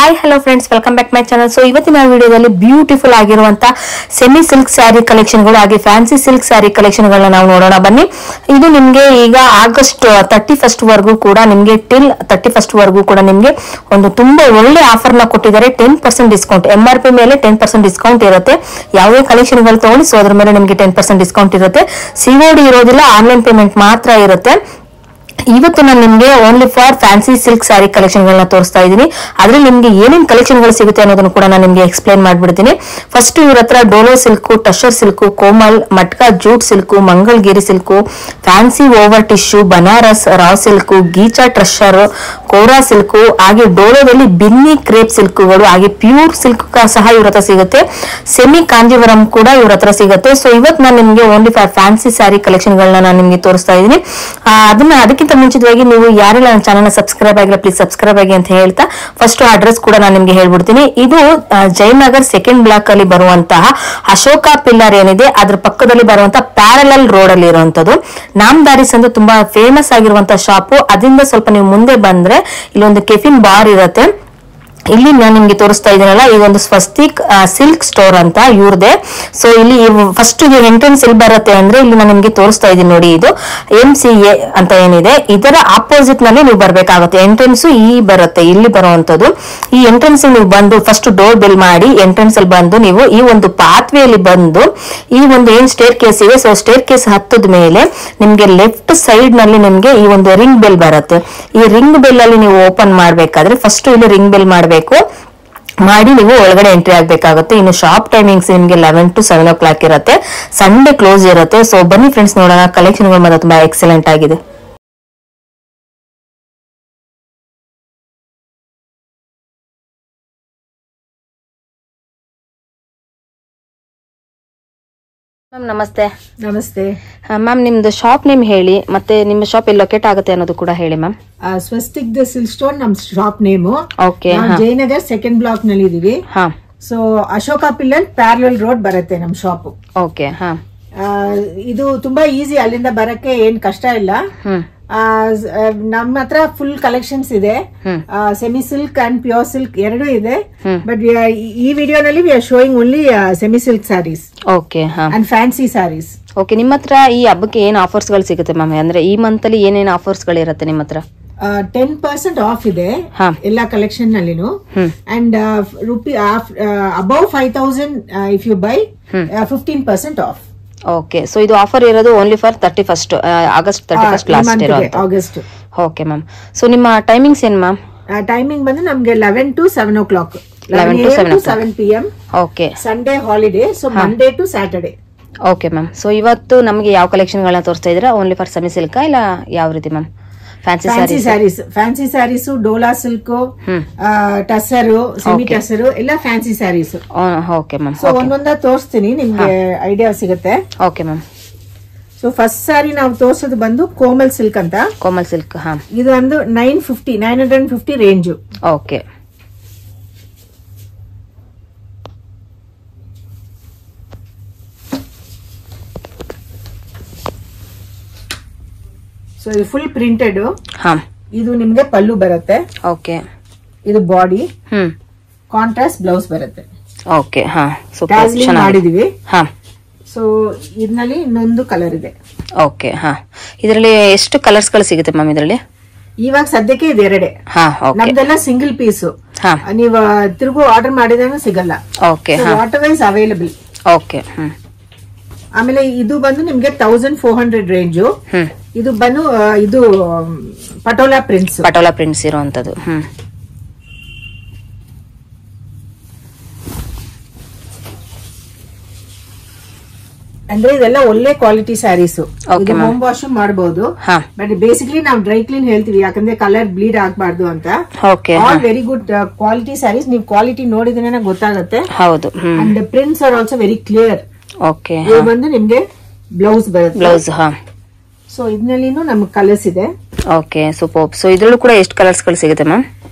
Hi hello friends, welcome back my channel. So ಇವತ್ತಿನ ವಿಡಿಯೋದಲ್ಲಿ beautiful ಆಗಿರುವಂತ ಸೆಮಿ ಸಿಲ್ಕ್ ಸ್ಯಾರಿ ಕಲೆಕ್ಷನ್ಗಳು ಹಾಗೆ ಫ್ಯಾನ್ಸಿ ಸಿಲ್ಕ್ ಸ್ಯಾರಿ ಕಲೆಕ್ಷನ್ ಗಳನ್ನ ನಾವು ನೋಡೋಣ ಬನ್ನಿ. ಇದು ನಿಮ್ಗೆ ಈಗ ಆಗಸ್ಟ್ 31st ವರೆಗೂ ಕೂಡ ನಿಮ್ಗೆ ಟಿಲ್ 31st ವರೆಗೂ ಕೂಡ ನಿಮ್ಗೆ ಒಂದು ತುಂಬಾ ಒಳ್ಳೆ ಆಫರ್ ನ ಕೊಟ್ಟಿದ್ದಾರೆ. 10% ಡಿಸ್ಕೌಂಟ್, MRP ಮೇಲೆ 10% ಡಿಸ್ಕೌಂಟ್ ಇರುತ್ತೆ. ಯಾವುದೇ ಕಲೆಕ್ಷನ್ ಗಳು ತಗೊಳ್ಳಿ, ಸೊ ಅದ್ರ ಮೇಲೆ ನಿಮ್ಗೆ 10% ಡಿಸ್ಕೌಂಟ್ ಇರುತ್ತೆ. COD ಇರೋದಿಲ್ಲ, ಆನ್ಲೈನ್ ಪೇಮೆಂಟ್ ಮಾತ್ರ ಇರುತ್ತೆ. ಇವತ್ತು ನಾನು ನಿಮ್ಗೆ only for fancy silk sari collection ಗಳನ್ನ ತೋರಿಸ್ತಾ ಇದ್ದೀನಿ. ಅದ್ರಲ್ಲಿ ನಿಮ್ಗೆ ಏನೇನ್ ಕಲೆಕ್ಷನ್ ಗಳು ಸಿಗುತ್ತೆ ಅನ್ನೋದನ್ನು ಕೂಡ ನಾನು ನಿಮ್ಗೆ ಎಕ್ಸ್ಪ್ಲೈನ್ ಮಾಡ್ಬಿಡ್ತೀನಿ. ಫಸ್ಟ್ ಇವ್ರ ಹತ್ರ Dola silk, tussar silk, Komal, Matka jute silk, Mangalgiri silk, fancy over tissue, Banaras, raw silk, Ghicha tussar, Kora silk, ಹಾಗೆ ಡೋಲೋದಲ್ಲಿ ಬಿನ್ನಿ ಕ್ರೇಪ್ ಸಿಲ್ಕ್ಗಳು, ಹಾಗೆ ಪ್ಯೂರ್ ಸಿಲ್ಕ್ ಸಹ ಇವ್ರ ಹತ್ರ ಸಿಗುತ್ತೆ. ಸೆಮಿ ಕಾಂಜೀವರಂ ಕೂಡ ಇವ್ರ ಹತ್ರ ಸಿಗುತ್ತೆ. ಸೊ ಇವತ್ತು ನಾನು ನಿಮ್ಗೆ only for fancy sari collection ಗಳನ್ನ ನಾನು ನಿಮ್ಗೆ ತೋರಿಸ್ತಾ ಇದ್ದೀನಿ. ಅದಕ್ಕಿಂತ ಮುಂಚಿತವಾಗಿ ನೀವು ಯಾರೆಲ್ಲ ನನ್ನ ಚಾನಲ್ ಸಬ್ಸ್ಕ್ರೈಬ್ ಆಗಿಲ್ಲ, ಪ್ಲೀಸ್ ಸಬ್ಸ್ಕ್ರೈಬ್ ಆಗಿ ಅಂತ ಹೇಳ್ತಾ ಫಸ್ಟ್ ಅಡ್ರೆಸ್ ಕೂಡ ನಾನು ನಿಮ್ಗೆ ಹೇಳ್ಬಿಡ್ತೀನಿ. ಇದು ಜಯನಗರ್ 2nd ಬ್ಲಾಕ್ ಅಲ್ಲಿ ಬರುವಂತಹ ಅಶೋಕ ಪಿಲ್ಲರ್ ಏನಿದೆ ಅದ್ರ ಪಕ್ಕದಲ್ಲಿ ಬರುವಂತಹ ಪ್ಯಾರಲಲ್ ರೋಡ್ ಅಲ್ಲಿ ಇರುವಂತದ್ದು ನಾಮದಾರಿಸ್ ಅಂತ ತುಂಬಾ ಫೇಮಸ್ ಆಗಿರುವಂತಹ ಶಾಪು. ಅದರಿಂದ ಸ್ವಲ್ಪ ನೀವು ಮುಂದೆ ಬಂದ್ರೆ ಇಲ್ಲೊಂದು ಕೆಫಿನ್ ಬಾರ್ ಇರುತ್ತೆ. ಇಲ್ಲಿ ನಾನು ನಿಮ್ಗೆ ತೋರಿಸ್ತಾ ಇದ್ದೀನಲ್ಲ, ಇದೊಂದು ಸ್ವಸ್ತಿಕ್ ಸಿಲ್ಕ್ ಸ್ಟೋರ್ ಅಂತ ಇವ್ರದೇ. ಸೊ ಇಲ್ಲಿ ಫಸ್ಟ್ ಎಂಟ್ರೆನ್ಸ್ ಎಲ್ಲಿ ಬರುತ್ತೆ ಅಂದ್ರೆ ಇಲ್ಲಿ ನಾನು ನಿಮ್ಗೆ ತೋರಿಸ್ತಾ ಇದ್ದೀನಿ ನೋಡಿ, ಇದು MCA ಅಂತ ಏನಿದೆ ಇದರ ಆಪೋಸಿಟ್ ನಲ್ಲಿ ನೀವು ಬರ್ಬೇಕಾಗುತ್ತೆ. ಎಂಟ್ರೆನ್ಸ್ ಬರುತ್ತೆ, ಇಲ್ಲಿ ಬರುವಂತದ್ದು. ಈ ಎಂಟ್ರೆನ್ಸ್ ನೀವು ಬಂದು ಫಸ್ಟ್ ಡೋರ್ ಬೆಲ್ ಮಾಡಿ ಎಂಟ್ರೆನ್ಸ್ ಅಲ್ಲಿ ಬಂದು ನೀವು ಈ ಒಂದು ಪಾತ್ವೆ ಅಲ್ಲಿ ಬಂದು ಈ ಒಂದು ಏನ್ ಸ್ಟೇರ್ ಕೇಸ್ ಇದೆ, ಸೊ ಸ್ಟೇರ್ ಕೇಸ್ ಹತ್ತದ ಮೇಲೆ ನಿಮ್ಗೆ ಲೆಫ್ಟ್ ಸೈಡ್ ನಲ್ಲಿ ನಿಮ್ಗೆ ಈ ಒಂದು ರಿಂಗ್ ಬೆಲ್ ಬರುತ್ತೆ. ಈ ರಿಂಗ್ ಬೆಲ್ ಅಲ್ಲಿ ನೀವು ಓಪನ್ ಮಾಡ್ಬೇಕಾದ್ರೆ ಫಸ್ಟ್ ಇಲ್ಲಿ ರಿಂಗ್ ಬೆಲ್ ಮಾಡಿ ನೀವು ಒಳಗಡೆ ಎಂಟ್ರಿ ಆಗ್ಬೇಕಾಗುತ್ತೆ. ಇನ್ನು ಶಾಪ್ ಟೈಮಿಂಗ್ಸ್ ನಿಮ್ಗೆ 11 to 7 o'clock ಇರುತ್ತೆ. ಸಂಡೇ ಕ್ಲೋಸ್ ಇರುತ್ತೆ. ಸೊ ಬನ್ನಿ ಫ್ರೆಂಡ್ಸ್, ನೋಡೋಣ. ಕಲೆಕ್ಷನ್ ಗಳು ಮಾತ್ರ ತುಂಬಾ ಎಕ್ಸಲೆಂಟ್ ಆಗಿದೆ. ಮ್ಯಾಮ್ ನಮಸ್ತೆ. ನಮಸ್ತೆ ಮ್ಯಾಮ್, ನಿಮ್ದು ಶಾಪ್ ನೇಮ್ ಹೇಳಿ, ಮತ್ತೆ ನಿಮ್ಮ ಶಾಪ್ ಎಲ್ಲಿ ಲೊಕೇಟ್ ಆಗುತ್ತೆ ಅನ್ನೋದು ಕೂಡ ಹೇಳಿ ma'am. Swastik the silk store ನಮ್ shop name. Okay, Jayanagar 2nd block ನಲ್ಲಿ ಇದೀವಿ. So Ashoka pillar parallel road ಬರುತ್ತೆ ನಮ್ ಶಾಪ್. ಓಕೆ, ಇದು ತುಂಬಾ ಈಸಿ, ಅಲ್ಲಿಂದ ಬರಕ್ಕೆ ಏನ್ ಕಷ್ಟ ಇಲ್ಲ. ನಮ್ಮ ಹತ್ರ ಫುಲ್ ಕಲೆಕ್ಷನ್ಸ್ ಇದೆ. Semi silk and pure silk ಎರಡೂ ಇದೆ. ಬಟ್ ಈ ವಿಡಿಯೋನಲ್ಲಿ we are showing only semi silk saris. Okay, and fancy saris. Okay, ನಿಮ್ಮ ಹತ್ರ ಈ ಹಬ್ಬಕ್ಕೆ ಏನ್ ಆಫರ್ಸ್ ಗಳು ಸಿಗುತ್ತೆ ಮ್ಯಾಮ್? ಅಂದ್ರೆ ಈ ಮಂತ್ ಅಲ್ಲಿ ಏನೇನ್ ಆಫರ್ಸ್ ಗಳು ಇರುತ್ತೆ ನಿಮ್ಮ ಹತ್ರ? 10% ಆಫ್ ಇದೆ ಎಲ್ಲಾ ಕಲೆಕ್ಷನ್ ನಲ್ಲಿನು. And above 5,000 if you buy 15% off. Okay, so ಇದು ಆಫರ್ ಇರೋದು only for 31st August 31st last ಇರೋದು ಆಗಸ್ಟ್. Okay ma'am. ಸೊ ನಿಮ್ಮ ಟೈಮಿಂಗ್ಸ್ ಏನ್ ಮ್ಯಾಮ್? ಟೈಮಿಂಗ್ ಬಂದು ನಮ್ಗೆ 11 to 7 o'clock. 11 to 7 PM. Okay, Sunday holiday, so Monday to Saturday. Okay ma'am. So ಇವತ್ತು ನಮಗೆ ಯಾವ ಕಲೆಕ್ಷನ್ ಗಳನ್ನ ತೋರಿಸ್ತಾ ಇದ್ದೀರಾ? ಓನ್ಲಿ ಫಾರ್ ಸೆಮಿ ಸಿಲ್ಕ್ ಇಲ್ಲ ಯಾವ ರೀತಿ ma'am? Fancy sarees, Dola silk, tussar, semi tussar ಎಲ್ಲ fancy saris. Okay ma'am. So ಒಂದೊಂದ ತೋರಿಸ್ತೀನಿ, ನಿಮ್ಗೆ ಐಡಿಯಾ ಸಿಗುತ್ತೆ. Okay ma'am. So first saree ನಾವು ತೋರ್ಸೋದು ಬಂದು ಕೋಮಲ್ ಸಿಲ್ಕ್ ಅಂತ. ಕೋಮಲ್ ಸಿಲ್ಕ್, ಇದು ಒಂದು 950 ರೇಂಜ್. ಓಕೆ, ಸೊ ಇದು ಫುಲ್ ಪ್ರಿಂಟೆಡ್. ಇದು ನಿಮ್ಗೆ ಪಲ್ಲು ಬರುತ್ತೆ. ಓಕೆ, ಇದು ಬಾಡಿ, ಕಾಂಟ್ರಾಸ್ಟ್ ಬ್ಲೌಸ್ ಬರುತ್ತೆ. ಓಕೆ, ಮಾಡಿದೀವಿ. ಸೊ ಇದ್ರಲ್ಲಿ ಇನ್ನೊಂದು ಕಲರ್ ಇದೆ. ಓಕೆ, ಇದರಲ್ಲಿ ಎಷ್ಟು ಕಲರ್ಸ್ ಗಳು ಸಿಗುತ್ತೆ ಮ್ಯಾಮ್ ಇದರಲ್ಲಿ? ಇವಾಗ ಸದ್ಯಕ್ಕೆ ಇದು ಎರಡೇ. ನಮ್ದೆಲ್ಲ ಸಿಂಗಲ್ ಪೀಸ್. ನೀವು ತಿರುಗು ಆರ್ಡರ್ ಮಾಡಿದಾಗ ಸಿಗಲ್ಲ. Okay, water wise available. Okay. ಆಮೇಲೆ ಇದು ಬಂದು ನಿಮ್ಗೆ 1400 ರೇಂಜು. ಇದು ಬಂದು ಇದು ಪಟೋಲಾ ಪ್ರಿಂಟ್ಸ್ ಇರುವಂತದ್ದು. ಅಂದ್ರೆ ಇದೆಲ್ಲ ಒಳ್ಳೆ ಕ್ವಾಲಿಟಿ ಸ್ಯಾರೀಸ್. ಹೋಮ್ ವಾಶ್ ಮಾಡಬಹುದು. ಬಟ್ ಬೇಸಿಕಲಿ ನಾವು ಡ್ರೈ ಕ್ಲೀನ್ ಹೇಳ್ತೀವಿ, ಯಾಕಂದ್ರೆ ಕಲರ್ ಬ್ಲೀಡ್ ಆಗಬಾರ್ದು ಅಂತ. All very good quality saris. ನೀವು ಕ್ವಾಲಿಟಿ ನೋಡಿದ್ರೆ ಗೊತ್ತಾಗುತ್ತೆ. ಹೌದು. And prints are also very clear. Okay, ಇದು ಬಂದು ನಿಮ್ಗೆ ಬ್ಲೌಸ್ ಬರುತ್ತೆ. ಬ್ಲೌಸ್. ಸೊ ಇದ್ನಲ್ಲಿನೂ ನಮ್ಗೆ ಕಲರ್ಸ್ ಇದೆ. Okay, super. ಸೊ ಇದ್ರಲ್ಲೂ ಕೂಡ ಎಷ್ಟು ಕಲರ್ಸ್ ಗಳು ಸಿಗುತ್ತೆ ಮ್ಯಾಮ್?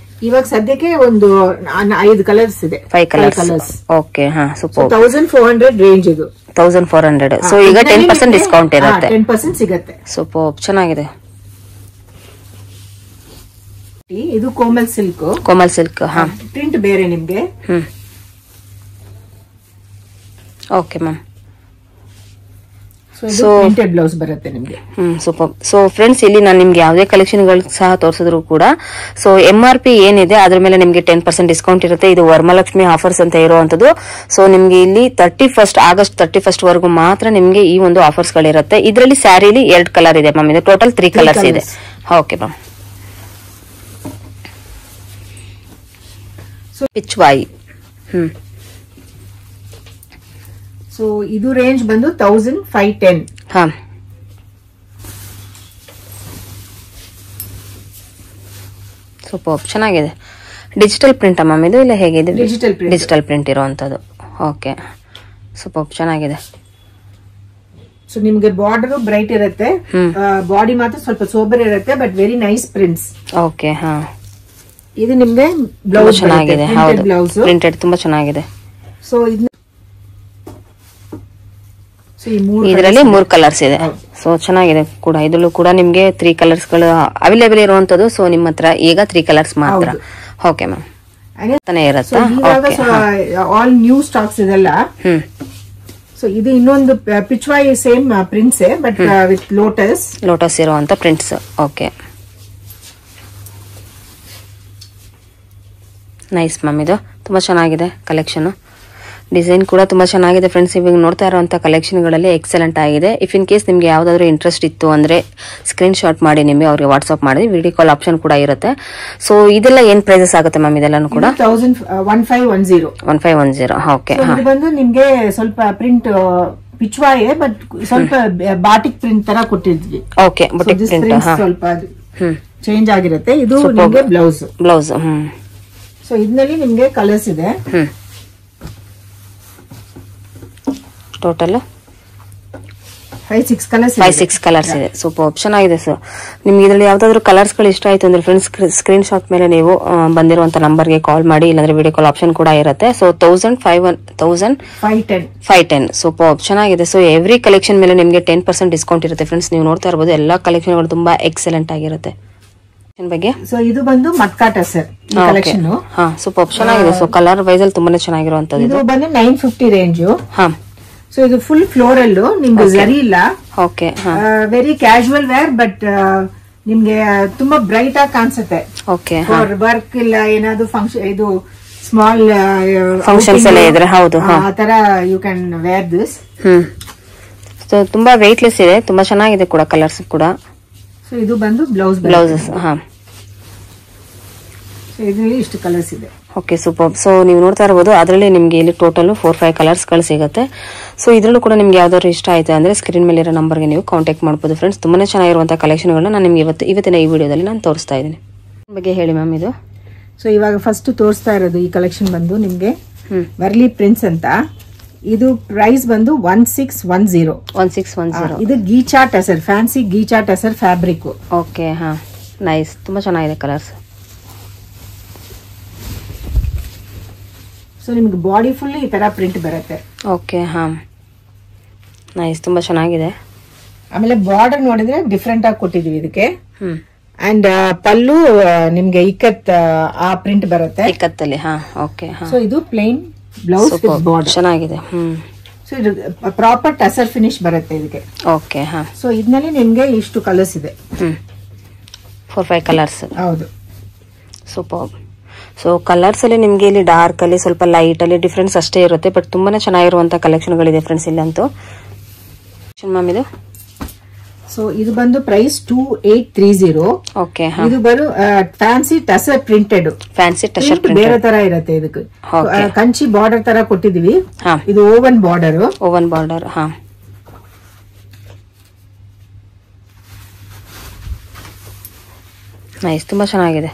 ಇವಾಗ ಸದ್ಯಕ್ಕೆ ಒಂದು 5 ಕಲರ್ಸ್ ಇದೆ. 5 ಕಲರ್ಸ್. Okay, super. 1400 ರೇಂಜ್ ಇದು. 1400. ಸೊ ಈಗ 10% ಡಿಸ್ಕೌಂಟ್ ಇರುತ್ತೆ. 10% ಸಿಗುತ್ತೆ. ಸೂಪರ್, ಚೆನ್ನಾಗಿದೆ. ಇದು ಕೋಮಲ್ ಸಿಲ್ಕ್. ಕೋಮಲ್ ಸಿಲ್ಕ್. ಹಾ, ಪ್ರಿಂಟ್ ಬೇರೆ ನಿಮ್ಗೆ. Okay ma'am. So printed blouse ಬರುತ್ತೆ ನಿಮ್ಗೆ. ಸೂಪರ್. ಸೊ ಫ್ರೆಂಡ್ಸ್, ಇಲ್ಲಿ ನಾನು ನಿಮ್ಗೆ ಯಾವುದೇ ಕಲೆಕ್ಷನ್ ಗಳು ಸಹ ತೋರಿಸಿದ್ರು ಕೂಡ ಸೊ MRP ಏನಿದೆ ಅದ್ರ ಮೇಲೆ ನಿಮ್ಗೆ 10% ಡಿಸ್ಕೌಂಟ್ ಇರುತ್ತೆ. ಇದು ವರಮಹಾಲಕ್ಷ್ಮಿ ಆಫರ್ಸ್ ಅಂತ ಇರುವಂತದ್ದು. ಸೊ ನಿಮ್ಗೆ ಇಲ್ಲಿ ಆಗಸ್ಟ್ 31 ವರೆಗೂ ಮಾತ್ರ ನಿಮ್ಗೆ ಈ ಒಂದು ಆಫರ್ಸ್ ಗಳಿರುತ್ತೆ. ಇದರಲ್ಲಿ ಸ್ಯಾರಿಲಿ 2 ಕಲರ್ ಇದೆ ಮ್ಯಾಮ್. ಇದು ಟೋಟಲ್ 3 ಕಲರ್ಸ್ ಇದೆ. Okay ma'am. ಪಿಚ್ವಾಯಿ. ಸೊ ಇದು ರೇಂಜ್ ಬಂದು 1510. ಹಾ, ಸೂಪರ್. ಚೆನ್ನಾಗಿದೆ. ಡಿಜಿಟಲ್ ಪ್ರಿಂಟ್ ಮ್ಯಾಮ್ ಇದು, ಇಲ್ಲ ಹೇಗಿದೆ? ಡಿಜಿಟಲ್ ಪ್ರಿಂಟ್ ಇರುವಂತದ್ದು. Okay, super. ಚೆನ್ನಾಗಿದೆ. ಸೊ ನಿಮ್ಗೆ ಬಾರ್ಡರ್ ಬ್ರೈಟ್ ಇರುತ್ತೆ, ಬಾಡಿ ಮಾತ್ರ ಸ್ವಲ್ಪ ಸೋಬರ್ ಇರುತ್ತೆ, but very nice prints. Okay. ಹಾ, ಇದು ನಿಮ್ಗೆ ಬ್ಲೌಸ್ ಚೆನ್ನಾಗಿದೆ. ಹೌದು, ಬ್ಲೌಸ್ ಪ್ರಿಂಟೆಡ್ ತುಂಬಾ ಚೆನ್ನಾಗಿದೆ. ಸೊ ಇದರಲ್ಲಿ 3 ಕಲರ್ಸ್ ಇದೆ. ಸೊ ಚೆನ್ನಾಗಿದೆ ಕೂಡ. ಇದರಲ್ಲೂ ಕೂಡ ನಿಮ್ಗೆ 3 ಕಲರ್ಸ್ ಗಳು ಅವೈಲೇಬಲ್ ಇರುವಂತದ್ದು. ಸೊ ನಿಮ್ಮ ಹತ್ರ ಈಗ 3 ಕಲರ್ಸ್ ಮಾತ್ರ. Okay ma'am. ಇರುತ್ತಾ? ಆಲ್ ನ್ಯೂ ಸ್ಟಾಕ್ಸ್ ಇದೆಲ್ಲ. ಸೊ ಇದು ಇನ್ನೊಂದು Pichwai same prints, but with lotus ಇರುವಂತ ಪ್ರಿಂಟ್ಸ್. Okay, nice ma'am. ಇದು ತುಂಬಾ ಚೆನ್ನಾಗಿದೆ ಕಲೆಕ್ಷನ್. ಡಿಸೈನ್ ಕೂಡ ತುಂಬಾ ಚೆನ್ನಾಗಿದೆ ಫ್ರೆಂಡ್ಸ್. ಇವಾಗ ನೋಡ್ತಾ ಇರುವಂತ ಕಲೆಕ್ಷನ್ ಗಳಲ್ಲಿ ಎಕ್ಸಲೆಂಟ್ ಆಗಿದೆ. ಇಫ್ ಇನ್ ಕೇಸ್ ನಿಮ್ಗೆ ಯಾವ್ದಾದ್ರು ಇಂಟ್ರೆಸ್ಟ್ ಇತ್ತು ಅಂದ್ರೆ ಸ್ಕ್ರೀನ್ ಶಾಟ್ ಮಾಡಿ ನಿಮಗೆ ಅವ್ರಿಗೆ ವಾಟ್ಸ್ಆಪ್ ಮಾಡಿ. ವಿಡಿಯೋ ಕಾಲ್ ಆಪ್ಷನ್ ಕೂಡ ಇರುತ್ತೆ. ಸೊ ಇದೆಲ್ಲ ಏನ್ ಪ್ರೈಸಸ್ ಆಗುತ್ತೆ ಮ್ಯಾಮ್? ಇದೆಲ್ಲ ಕೂಡ 1510. ಓಕೆ. ಇದು ಬಂದು ನಿಮ್ಗೆ ಸ್ವಲ್ಪ ಪ್ರಿಂಟ್ ಪಿಚ್ವಾಯೆ, ಬಟ್ ಸ್ವಲ್ಪ ಬಾಟಿಕ್ ಪ್ರಿಂಟ್ ತರ ಕೊಟ್ಟಿದ್ವಿ. ಓಕೆ, ಬಾಟಿಕ್ ಪ್ರಿಂಟ್ ಸ್ವಲ್ಪ ಚೇಂಜ್ ಆಗಿರುತ್ತೆ. ಇದು ನಿಮ್ಗೆ ಬ್ಲೌಸ್. ಸೊ ಇದರಲ್ಲಿ ನಿಮ್ಗೆ ಕಲರ್ಸ್ ಇದೆ. ಟೋಟಲ್ 5-6 ಕಲರ್ಸ್ ಇದೆ. ಸೂಪರ್ ಆಪ್ಷನ್ ಆಗಿದೆ. ಸೊ ನಿಮ್ಗೆ ಇದರಲ್ಲಿ ಯಾವ್ದಾದ್ರು ಕಲರ್ಸ್ ಗಳು ಇಷ್ಟ ಆಯ್ತು ಅಂದ್ರೆ ಫ್ರೆಂಡ್ಸ್ ಸ್ಕ್ರೀನ್ ಶಾಟ್ ಮೇಲೆ ನೀವು ಬಂದಿರುವಂತ ನಂಬರ್ಗೆ ಕಾಲ್ ಮಾಡಿ, ಇಲ್ಲಾಂದ್ರೆ ವಿಡಿಯೋ ಕಾಲ್ ಆಪ್ಷನ್ ಕೂಡ ಇರುತ್ತೆ. ಸೊ 1510 ಸೂಪರ್ ಆಪ್ಷನ್ ಆಗಿದೆ. ಸೊ ಎವ್ರಿ ಕಲೆಕ್ಷನ್ ಮೇಲೆ ನಿಮ್ಗೆ 10% ಡಿಸ್ಕೌಂಟ್ ಇರುತ್ತೆ ಫ್ರೆಂಡ್ಸ್. ನೀವು ನೋಡ್ತಾ ಇರಬಹುದು ಎಲ್ಲಾ ಕಲೆಕ್ಷನ್ ಗಳು ತುಂಬಾ ಎಕ್ಸಲೆಂಟ್ ಆಗಿರುತ್ತೆ. ಬಗ್ಗೆ ಸೊ ಇದು ಬಂದು ಮಟ್ಕಾ ಟಸರ್ ಕಲೆಕ್ಷನ್. ಹಾ, ಸೂಪರ್ ಆಪ್ಷನ್ ಆಗಿದೆ. ಸೊ ಕಲರ್ ವೈಸ್ ಅಲ್ಲಿ ತುಂಬಾನೇ ಚೆನ್ನಾಗಿರುವಂತದ್ದು. ಇದು ಬಂದು 950 ರೇಂಜ್. ಹಾ, ಸೊ ಇದು ಫುಲ್ ಫ್ಲೋರಲ್, ನಿಮ್ಗೆ ಜರಿ ಇಲ್ಲ. Okay. Very casual wear, but ನಿಮ್ಗೆ ತುಂಬಾ ಬ್ರೈಟ್ ಆಗಿ ಕಾಣಿಸುತ್ತೆ. ಓಕೆ. ವರ್ಕ್ ಇಲ್ಲ ಏನಾದ್ರು ಫಂಕ್ಷನ್, ಇದು ಸ್ಮಾಲ್ ಫಂಕ್ಷನ್ಸ್ ಎಲ್ಲ ಇದ್ರೆ ಹೌದು ಆ ತರ you can wear this. So ತುಂಬಾ ವೆಯ್ಟ್ಲೆಸ್ ಇದೆ, ತುಂಬಾ ಚೆನ್ನಾಗಿದೆ ಕೂಡ ಕಲರ್ಸ್ ಕೂಡ. ಸೊ ಇದು ಬಂದು ಬ್ಲೌಸಸ್. ಹಾ, ಇದರಲ್ಲಿ ಇಷ್ಟು ಕಲರ್ಸ್ ಇದೆ. Okay, super. ಸೊ ನೀವು ನೋಡ್ತಾ ಇರಬಹುದು ಅದರಲ್ಲಿ ನಿಮ್ಗೆ ಇಲ್ಲಿ ಟೋಟಲ್ 4-5 ಕಲರ್ಸ್ ಗಳು ಸಿಗುತ್ತೆ. ಸೊ ಇದ್ರಲ್ಲೂ ಕೂಡ ನಿಮ್ಗೆ ಯಾವ್ದಾದ್ರು ಇಷ್ಟ ಆಯ್ತು ಅಂದ್ರೆ ಸ್ಕ್ರೀನ್ ಮೇಲೆ ಇರೋ ನಂಬರ್ಗೆ ನೀವು ಕಾಂಟ್ಯಾಕ್ಟ್ ಮಾಡಬಹುದು ಫ್ರೆಂಡ್ಸ್. ತುಂಬಾನೇ ಚೆನ್ನಾಗಿರುವಂತಹ ಕಲೆಕ್ಷನ್ ಗಳನ್ನ ನಾನು ನಿಮ್ಗೆ ಇವತ್ತಿನ ಈ ವಿಡಿಯೋದಲ್ಲಿ ನಾನು ತೋರಿಸ್ತಾ ಇದ್ದೀನಿ. ಬಗ್ಗೆ ಹೇಳಿ ಮ್ಯಾಮ್ ಇದು. ಸೊ ಇವಾಗ ಫಸ್ಟ್ ತೋರಿಸ್ತಾ ಇರೋದು ಈ ಕಲೆಕ್ಷನ್ ಬಂದು ನಿಮ್ಗೆ ವರ್ಲಿ ಪ್ರಿಂಟ್ಸ್ ಅಂತ. ಇದು ಪ್ರೈಸ್ ಬಂದು 1610. ಇದು Ghicha tussar, fancy Ghicha tussar fabric. Okay. ಹಾ, ನೈಸ್. ತುಂಬಾ ಚೆನ್ನಾಗಿದೆ ಕಲರ್ಸ್. ಸೊ ನಿಮ್ಗೆ ಬಾಡಿ ಫುಲ್ ಈ ತರ ಪ್ರಿಂಟ್ ಬರುತ್ತೆ. ಓಕೆ. ಹಾ, ನೈಸ್. ತುಂಬಾ ಚೆನ್ನಾಗಿದೆ. ಆಮೇಲೆ ಬಾರ್ಡರ್ ನೋಡಿದ್ರೆ ಡಿಫ್ರೆಂಟ್ ಆಗಿ ಕೊಟ್ಟಿದೀವಿ ಇದಕ್ಕೆ. ಅಂಡ್ ಪಲ್ಲು ನಿಮ್ಗೆ ಇಕ್ಕತ್ ಆ ಪ್ರಿಂಟ್ ಬರುತ್ತೆ ಇಕ್ಕತ್ತಲ್ಲಿ. ಹಾ, ಓಕೆ. ಸೊ ಇದು ಪ್ಲೇನ್ ಬ್ಲೌಸ್ ವಿತ್ ಬಾರ್ಡರ್ ಚೆನ್ನಾಗಿದೆ. ಸೊ ಇದು ಪ್ರಾಪರ್ ಟಸರ್ ಫಿನಿಶ್ ಬರುತ್ತೆ ಇದಕ್ಕೆ. ಓಕೆ. ಹಾ, ಸೊ ಇದರಲ್ಲಿ ನಿಮ್ಗೆ ಇಷ್ಟು ಕಲರ್ಸ್ ಇದೆ. 4-5 ಕಲರ್ಸ್. ಹೌದು, ಸೂಪರ್. ಸೊ ಕಲರ್ಸ್ ಅಲ್ಲಿ ನಿಮ್ಗೆ ಇಲ್ಲಿ ಡಾರ್ಕ್ ಅಲ್ಲಿ ಸ್ವಲ್ಪ ಲೈಟ್ ಅಲ್ಲಿ ಡಿಫ್ರೆನ್ಸ್ ಅಷ್ಟೇ ಇರುತ್ತೆ, ಬಟ್ ತುಂಬಾನೇ ಚೆನ್ನಾಗಿರುವಂತಹ ಕಲೆಕ್ಷನ್ ಗಳಿದೆ ಫ್ರೆಂಡ್ಸ್ ಇಲ್ಲಂತೂ. ಮ್ಯಾಮ್ ಇದು ಸೊ ಇದು ಬಂದು ಪ್ರೈಸ್ 2830. ಓಕೆ. ಇದು ಬರು fancy tussar printed. Fancy tussar ಬೇರೆ ತರ ಇರುತ್ತೆ ಇದಕ್ಕೆ. ಕಂಚಿ ಬಾರ್ಡರ್ ತರ ಕೊಟ್ಟಿದೀವಿ. ಇದು ಓವನ್ ಬಾರ್ಡರ್. ಹಾ, ನೈಸ್. ತುಂಬಾ ಚೆನ್ನಾಗಿದೆ.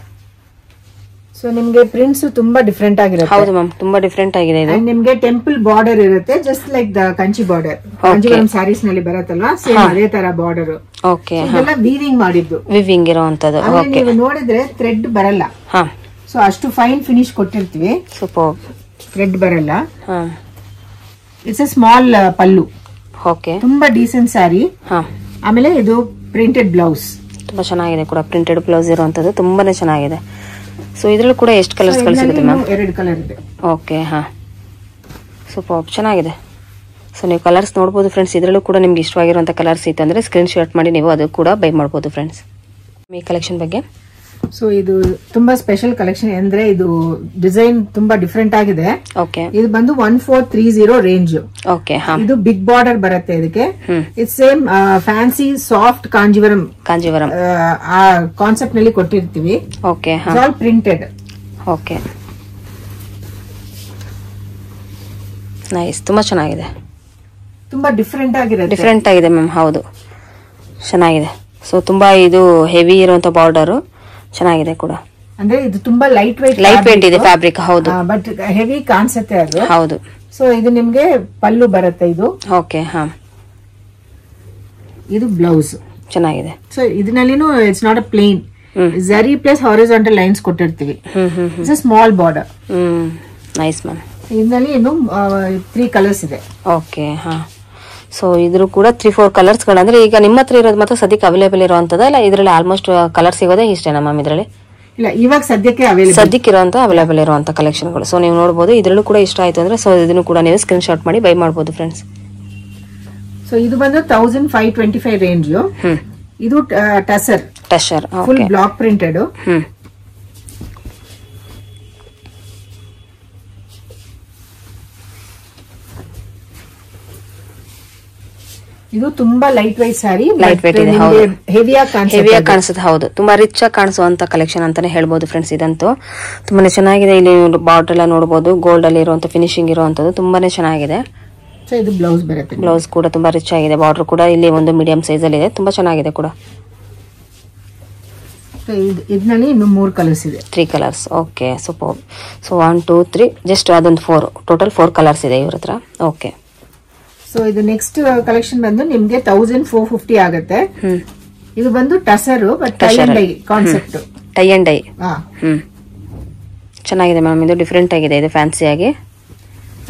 ಸೊ ನಿಮ್ಗೆ ಪ್ರಿಂಟ್ಸ್ ತುಂಬಾ ಡಿಫ್ರೆಂಟ್ ಆಗಿರುತ್ತೆ. ಹೌದು ಮ್ಯಾಮ್, ತುಂಬಾ ಡಿಫ್ರೆಂಟ್ ಆಗಿದೆ ಇದು. ನಿಮ್ಗೆ ಟೆಂಪಲ್ ಬಾರ್ಡರ್ ಇರುತ್ತೆ, just like the Kanchi border. Kanjeevaram saris ನಲ್ಲಿ ಬರುತ್ತಲ್ವಾ, ಸೇಮ್ ಅದೇ ತರ ಬಾರ್ಡರ್. ಓಕೆ. ಇದೆಲ್ಲ ವೀವಿಂಗ್ ಮಾಡಿದ್ದು. ವಿವಿಂಗ್ ಇರುವಂತದ್ದು. ನೀವು ನೋಡಿದ್ರೆ ಥ್ರೆಡ್ ಬರಲ್ಲ. ಹಾ, ಸೊ ಅಷ್ಟು ಫೈನ್ ಫಿನಿಶ್ ಕೊಟ್ಟಿರ್ತೀವಿ. ಸೂಪರ್. ಥ್ರೆಡ್ ಬರಲ್ಲ. ಹಾ, it's a small pallu. Okay. ತುಂಬಾ ಡೀಸೆಂಟ್ ಸ್ಯಾರಿ. ಹಾ, ಆಮೇಲೆ ಇದು ಪ್ರಿಂಟೆಡ್ ಬ್ಲೌಸ್. ತುಂಬ ಚೆನ್ನಾಗಿದೆ ಕೂಡ, ಪ್ರಿಂಟೆಡ್ ಬ್ಲೌಸ್ ಇರುವಂಥದ್ದು ತುಂಬಾನೇ ಚೆನ್ನಾಗಿದೆ. ಸೊ ಇದರಲ್ಲೂ ಕೂಡ ಎಷ್ಟು ಕಲರ್ಸ್ಗಳು ಸಿಗುತ್ತೆ ಮ್ಯಾಮ್? 2 ಕಲರ್ ಇದೆ. ಓಕೆ, ಹಾಂ, ಸೂಪರ್, ಚೆನ್ನಾಗಿದೆ. ಸೊ ನೀವು ಕಲರ್ಸ್ ನೋಡ್ಬೋದು ಫ್ರೆಂಡ್ಸ್. ಇದರಲ್ಲೂ ಕೂಡ ನಿಮ್ಗೆ ಇಷ್ಟವಾಗಿರುವಂಥ ಕಲರ್ಸ್ ಇತ್ತು ಅಂದರೆ ಸ್ಕ್ರೀನ್ ಶಾಟ್ ಮಾಡಿ ನೀವು ಅದು ಕೂಡ ಬೈ ಮಾಡ್ಬೋದು ಫ್ರೆಂಡ್ಸ್. ಈ ಕಲೆಕ್ಷನ್ ಬಗ್ಗೆ ಸೊ ಇದು ತುಂಬಾ ಸ್ಪೆಷಲ್ ಕಲೆಕ್ಷನ್ ಅಂದ್ರೆ ಇದು ಡಿಸೈನ್ ತುಂಬಾ ಡಿಫ್ರೆಂಟ್ ಆಗಿದೆ. ಓಕೆ, ಇದು ಬಂದು 1430 ರೇಂಜ್. ಓಕೆ, ಇದು ಬಿಗ್ ಬಾರ್ಡರ್ ಬರುತ್ತೆ ಇದಕ್ಕೆ. ಇದು ಸೇಮ್ ಫ್ಯಾನ್ಸಿ ಸಾಫ್ಟ್ ಕಾಂಜೀವರಂ ಆ ಕಾನ್ಸೆಪ್ಟ್ ನಲ್ಲಿ ಕೊಟ್ಟಿರ್ತೀವಿ. Okay, all printed. Okay, nice, ತುಂಬಾ ಚೆನ್ನಾಗಿದೆ, ತುಂಬಾ ಡಿಫ್ರೆಂಟ್ ಆಗಿದೆ ಮ್ಯಾಮ್. ಹೌದು, ಚೆನ್ನಾಗಿದೆ. ಸೊ ತುಂಬಾ ಇದು ಹೆವಿ ಇರುವಂತ ಬಾರ್ಡರ್ ಚೆನ್ನಾಗಿದೆ ಕೂಡ. ಅಂದ್ರೆ ಇದು ತುಂಬಾ ಲೈಟ್ ವೇಟ್ ಇದೆ ಫ್ಯಾಬ್ರಿಕ್. ಹೌದು, ಬಟ್ ಹೆವಿ ಕಾಣಿಸುತ್ತೆ ಅದು. ಹೌದು. ಸೊ ಇದು ನಿಮ್ಗೆ ಪಲ್ಲು ಬರುತ್ತೆ ಇದು. ಓಕೆ, ಹಾ, ಇದು ಬ್ಲೌಸ್ ಚೆನ್ನಾಗಿದೆ. ಸೊ ಇದರಲ್ಲಿನೂ it's not a plain, zari plus horizontal lines ಕೊಟ್ಟಿರ್ತೀವಿ. It's a small border. Nice ma'am. ಇದರಲ್ಲಿ ಇನ್ನು 3 ಕಲರ್ಸ್ ಇದೆ. ಓಕೆ, ಹಾ. ಸೊ ಇದ್ರೂ ಕೂಡ 3-4 ಕಲರ್ಸ್ಗಳು. ಅಂದ್ರೆ ಈಗ ನಿಮ್ಮ ಹತ್ರ ಇರೋದು ಮಾತ್ರ ಸದ್ಯಕ್ಕೆ ಅವೈಲೇಬಲ್ ಇರುವಂತದ, ಇಲ್ಲ ಇದರಲ್ಲಿ ಆಲ್ಮೋಸ್ಟ್ ಕಲರ್ ಸಿಗೋದೇ ಇಷ್ಟೇನಾ ಮ್ಯಾಮ್? ಇದರಲ್ಲಿ ಇಲ್ಲ, ಇವಾಗ ಸದ್ಯಕ್ಕೆ ಇರುವಂತ ಅವೈಲೇಬಲ್ ಇರುವಂತ ಕಲೆಕ್ಷನ್ಗಳು. ಸೊ ನೀವು ನೋಡಬಹುದು. ಇದರಲ್ಲೂ ಕೂಡ ಇಷ್ಟ ಆಯ್ತು ಅಂದ್ರೆ ಸೊ ಇದನ್ನು ಕೂಡ ನೀವು ಸ್ಕ್ರೀನ್ ಶಾಟ್ ಮಾಡಿ ಬೈ ಮಾಡಬಹುದು ಫ್ರೆಂಡ್ಸ್. ಸೊ ಇದು ಬಂದು 1525 ರೇಂಜ್. ಇದು ಟಸರ್ ಫುಲ್ ಬ್ಲಾಕ್ ಪ್ರಿಂಟೆಡ್. ಇದು ತುಂಬಾ ಲೈಟ್ ವೈಟ್ ಸ್ಯಾರಿ. ಹೆವಿಯಾಗಿ ಕಾಣಿಸುತ್ತೆ. ಹೌದು, ತುಂಬಾ ರಿಚ್ ಆಗಿ ಕಾಣಿಸುವಂತ ಕಲೆಕ್ಷನ್ ಅಂತಾನೆ ಹೇಳ್ಬೋದು ಫ್ರೆಂಡ್ಸ್. ಇದಂತೂ ತುಂಬಾನೇ ಚೆನ್ನಾಗಿದೆ. ಇಲ್ಲಿ ಬಾರ್ಡರ್ ಎಲ್ಲ ನೋಡಬಹುದು, ಗೋಲ್ಡ್ ಅಲ್ಲಿ ಇರುವಂತ ಫಿನಿಶಿಂಗ್ ಇರುವಂತದ್ದು ತುಂಬಾನೇ ಚೆನ್ನಾಗಿದೆ. ಸೊ ಇದು ಬ್ಲೌಸ್ ಬರುತ್ತೆ. ಬ್ಲೌಸ್ ಕೂಡ ತುಂಬಾ ರಿಚ್ ಆಗಿದೆ. ಬಾರ್ಡರ್ ಕೂಡ ಇಲ್ಲಿ ಒಂದು ಮೀಡಿಯಂ ಸೈಜ್ ಅಲ್ಲಿ ಇದೆ, ತುಂಬಾ ಚೆನ್ನಾಗಿದೆ ಕೂಡ. ಇದರಲ್ಲಿ ಇನ್ನು 3 ಕಲರ್ಸ್ ಇದೆ. 3 colours. Okay, super. So 1 2 3 just ಅದೊಂದು 4 ಟೋಟಲ್ 4 ಕಲರ್ಸ್ ಇದೆ ಇವ್ರ ಹತ್ರ. ಓಕೆ. ಸೊ ಇದು ನೆಕ್ಸ್ಟ್ ಕಲೆಕ್ಷನ್ ಬಂದು ನಿಮ್ಗೆ 1450 ಆಗುತ್ತೆ. ಇದು ಬಂದು tussar but tie and dye concept. Tie and dye. ಚೆನ್ನಾಗಿದೆ ಮ್ಯಾಮ್. ಇದು ಡಿಫ್ರೆಂಟ್ ಆಗಿದೆ, ಇದು ಫ್ಯಾನ್ಸಿ ಆಗಿ.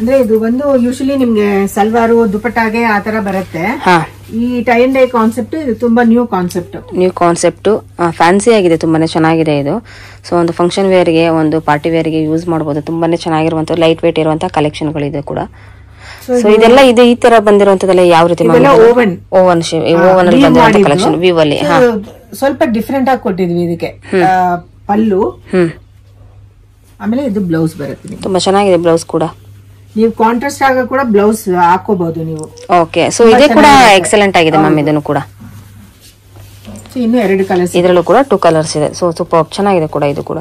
ಅಂದ್ರೆ ಇದು ಬಂದು ಯೂಶಲಿ ನಿಮ್ಗೆ ಸಲ್ವಾರು ದುಪಟ್ಟಾಗೆ ಆತರ ಬರುತ್ತೆ. ಈ ಟೈ ಅಂಡ್ ಡೈ ಕಾನ್ಸೆಪ್ಟ್ ಇದು ತುಂಬಾ ನ್ಯೂ ಕಾನ್ಸೆಪ್ಟ್. ಫ್ಯಾನ್ಸಿ ಆಗಿದೆ, ತುಂಬಾನೇ ಚೆನ್ನಾಗಿದೆ ಇದು. ಸೊ ಒಂದು ಫಂಕ್ಷನ್ ವೇರ್ ಗೆ, ಒಂದು ಪಾರ್ಟಿ ವೇರ್ ಗೆ ಯೂಸ್ ಮಾಡಬಹುದು. ತುಂಬಾನೇ ಚೆನ್ನಾಗಿರುವಂತ ಲೈಟ್ ವೇಟ್ ಇರುವಂತಹ ಕಲೆಕ್ಷನ್ ಗಳು ಇದೆ ಕೂಡ. ಸೊ ಇದೆಲ್ಲ ಇದು ಈ ತರ ಬಂದಿರುವಂತದೆಲ್ಲ ಯಾವ ರೀತಿ ಓವನ್ ಕಲೆಕ್ಷನ್ ವ್ಯೂ ಅಲ್ಲಿ ಸ್ವಲ್ಪ ಡಿಫ್ರೆಂಟ್ ಆಗಿ ಕೊಟ್ಟಿದ್ವಿ ಇದಕ್ಕೆ. ಪಲ್ಲು, ಆಮೇಲೆ ಇದು ಬ್ಲೌಸ್ ಬರುತ್ತೆ. ತುಂಬಾ ಚೆನ್ನಾಗಿದೆ ಬ್ಲೌಸ್ ಕೂಡ. ನೀವು ಕಾಂಟ್ರಾಸ್ಟ್ ಆಗ ಕೂಡ ಬ್ಲೌಸ್ ಹಾಕೋಬಹುದು ನೀವು. ಓಕೆ, ಸೊ ಇದು ಕೂಡ ಎಕ್ಸಲೆಂಟ್ ಆಗಿದೆ ಮ್ಯಾಮ್. ಇದನ್ನು ಕೂಡ ಇನ್ನು 2 ಕಲರ್ಸ್. ಇದರಲ್ಲೂ ಕೂಡ 2 ಕಲರ್ಸ್ ಇದೆ. ಸೊ ಸೂಪರ್ ಚೆನ್ನಾಗಿದೆ ಕೂಡ ಇದು ಕೂಡ.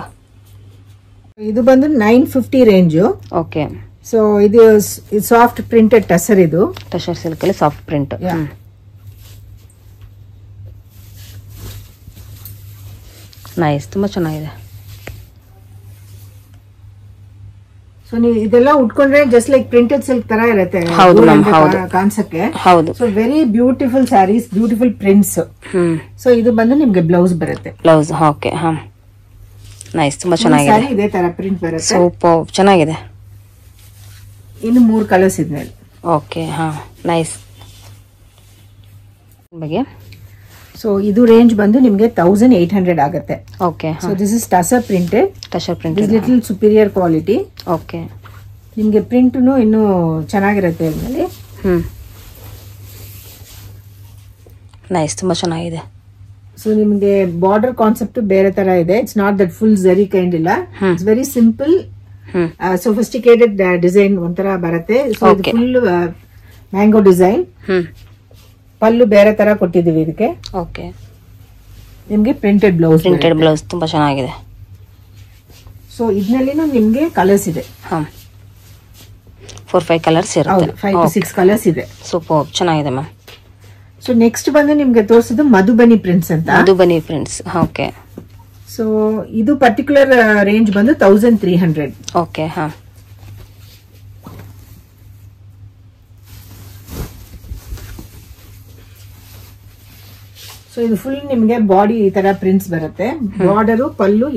ಇದು ಬಂದು 950 ರೇಂಜ್. ಓಕೆ. ಸೊ ಇದು ಸಾಫ್ಟ್ ಪ್ರಿಂಟೆಡ್ ಟಸರ್. ಇದು ಟಸರ್ ಸಿಲ್ಕ್ ಅಲ್ಲಿ ಸಾಫ್ಟ್ ಪ್ರಿಂಟ್. ನೈಸ್, ತುಂಬಾ ಚೆನ್ನಾಗಿದೆ. ಸೊ ನೀವು ಇದೆಲ್ಲ ಉಟ್ಕೊಂಡ್ರೆ ಜಸ್ಟ್ ಲೈಕ್ ಪ್ರಿಂಟೆಡ್ ಸಿಲ್ಕ್ ತರ ಇರುತ್ತೆ ಕಾನ್ಸಕ್ಕೆ. ಹೌದು. So very beautiful saris, beautiful prints. So ಇದು ಬಂದು ನಿಮ್ಗೆ ಬ್ಲೌಸ್ ಬರುತ್ತೆ. ಬ್ಲೌಸ್. ಓಕೆ, ಹಾ, ನೈಸ್, ತುಂಬಾ ಚೆನ್ನಾಗಿದೆ. ಇದೇ ತರ ಪ್ರಿಂಟ್ ಬರುತ್ತೆ. ಸೂಪರ್ ಚೆನ್ನಾಗಿದೆ. ಇನ್ನು 3 ಕಲರ್ಸ್ ಇದೆ. ಓಕೆ, ಹಾ, ನೈಸ್. ಬಗ್ಗೆ ಸೊ ಇದು ರೇಂಜ್ ಬಂದು ನಿಮ್ಗೆ 1800 ಆಗುತ್ತೆ. Okay. So this is tussar printed. This little superior quality. Okay. ನಿಮ್ಗೆ ಪ್ರಿಂಟ್ ಇನ್ನು ಚೆನ್ನಾಗಿರುತ್ತೆ ಇದರಲ್ಲಿ. ನೈಸ್, ತುಂಬಾ ಚೆನ್ನಾಗಿದೆ. ಸೊ ನಿಮ್ಗೆ ಬಾರ್ಡರ್ ಕಾನ್ಸೆಪ್ಟ್ ಬೇರೆ ತರ ಇದೆ. It's not that full zari kind ಇಲ್ಲ. It's very simple sophisticated design ಒಂಥರ ಬರುತ್ತೆ. Full mango design. ಪಲ್ಲು ಬೇರೆ ತರ ಕೊಟ್ಟಿದೀವಿ ಇದಕ್ಕೆ. ಓಕೆ. ನಿಮ್ಗೆ ಪ್ರಿಂಟೆಡ್ ಬ್ಲೌಸ್ ತುಂಬಾ ಚೆನ್ನಾಗಿದೆ. ಸೊ ಇದರಲ್ಲಿನೂ ನಿಮ್ಗೆ ಕಲರ್ಸ್ ಇದೆ. 4-5 ಕಲರ್ಸ್ ಇರುತ್ತೆ. 5 to 6 ಕಲರ್ಸ್ ಇದೆ. ಸೂಪರ್ ಚೆನ್ನಾಗಿದೆ ಮ್ಯಾಮ್. ಸೊ ನೆಕ್ಸ್ಟ್ ಬಂದು ನಿಮ್ಗೆ ತೋರಿಸೋದು ಮಧುಬನಿ ಪ್ರಿಂಟ್ಸ್ ಅಂತ. ಮಧುಬನಿ ಪ್ರಿಂಟ್ಸ್. ಓಕೆ. ಸೊ ಇದು ಪರ್ಟಿಕ್ಯುಲರ್ ರೇಂಜ್ ಬಂದು 1300. ಓಕೆ, ಹಾ. ಸೊ ಇದು ಫುಲ್ ನಿಮ್ಗೆ ಬಾಡಿ ಈ ತರ ಪ್ರಿಂಟ್ಸ್ ಬರುತ್ತೆ. ಬಾರ್ಡರ್, ಪಲ್ಲು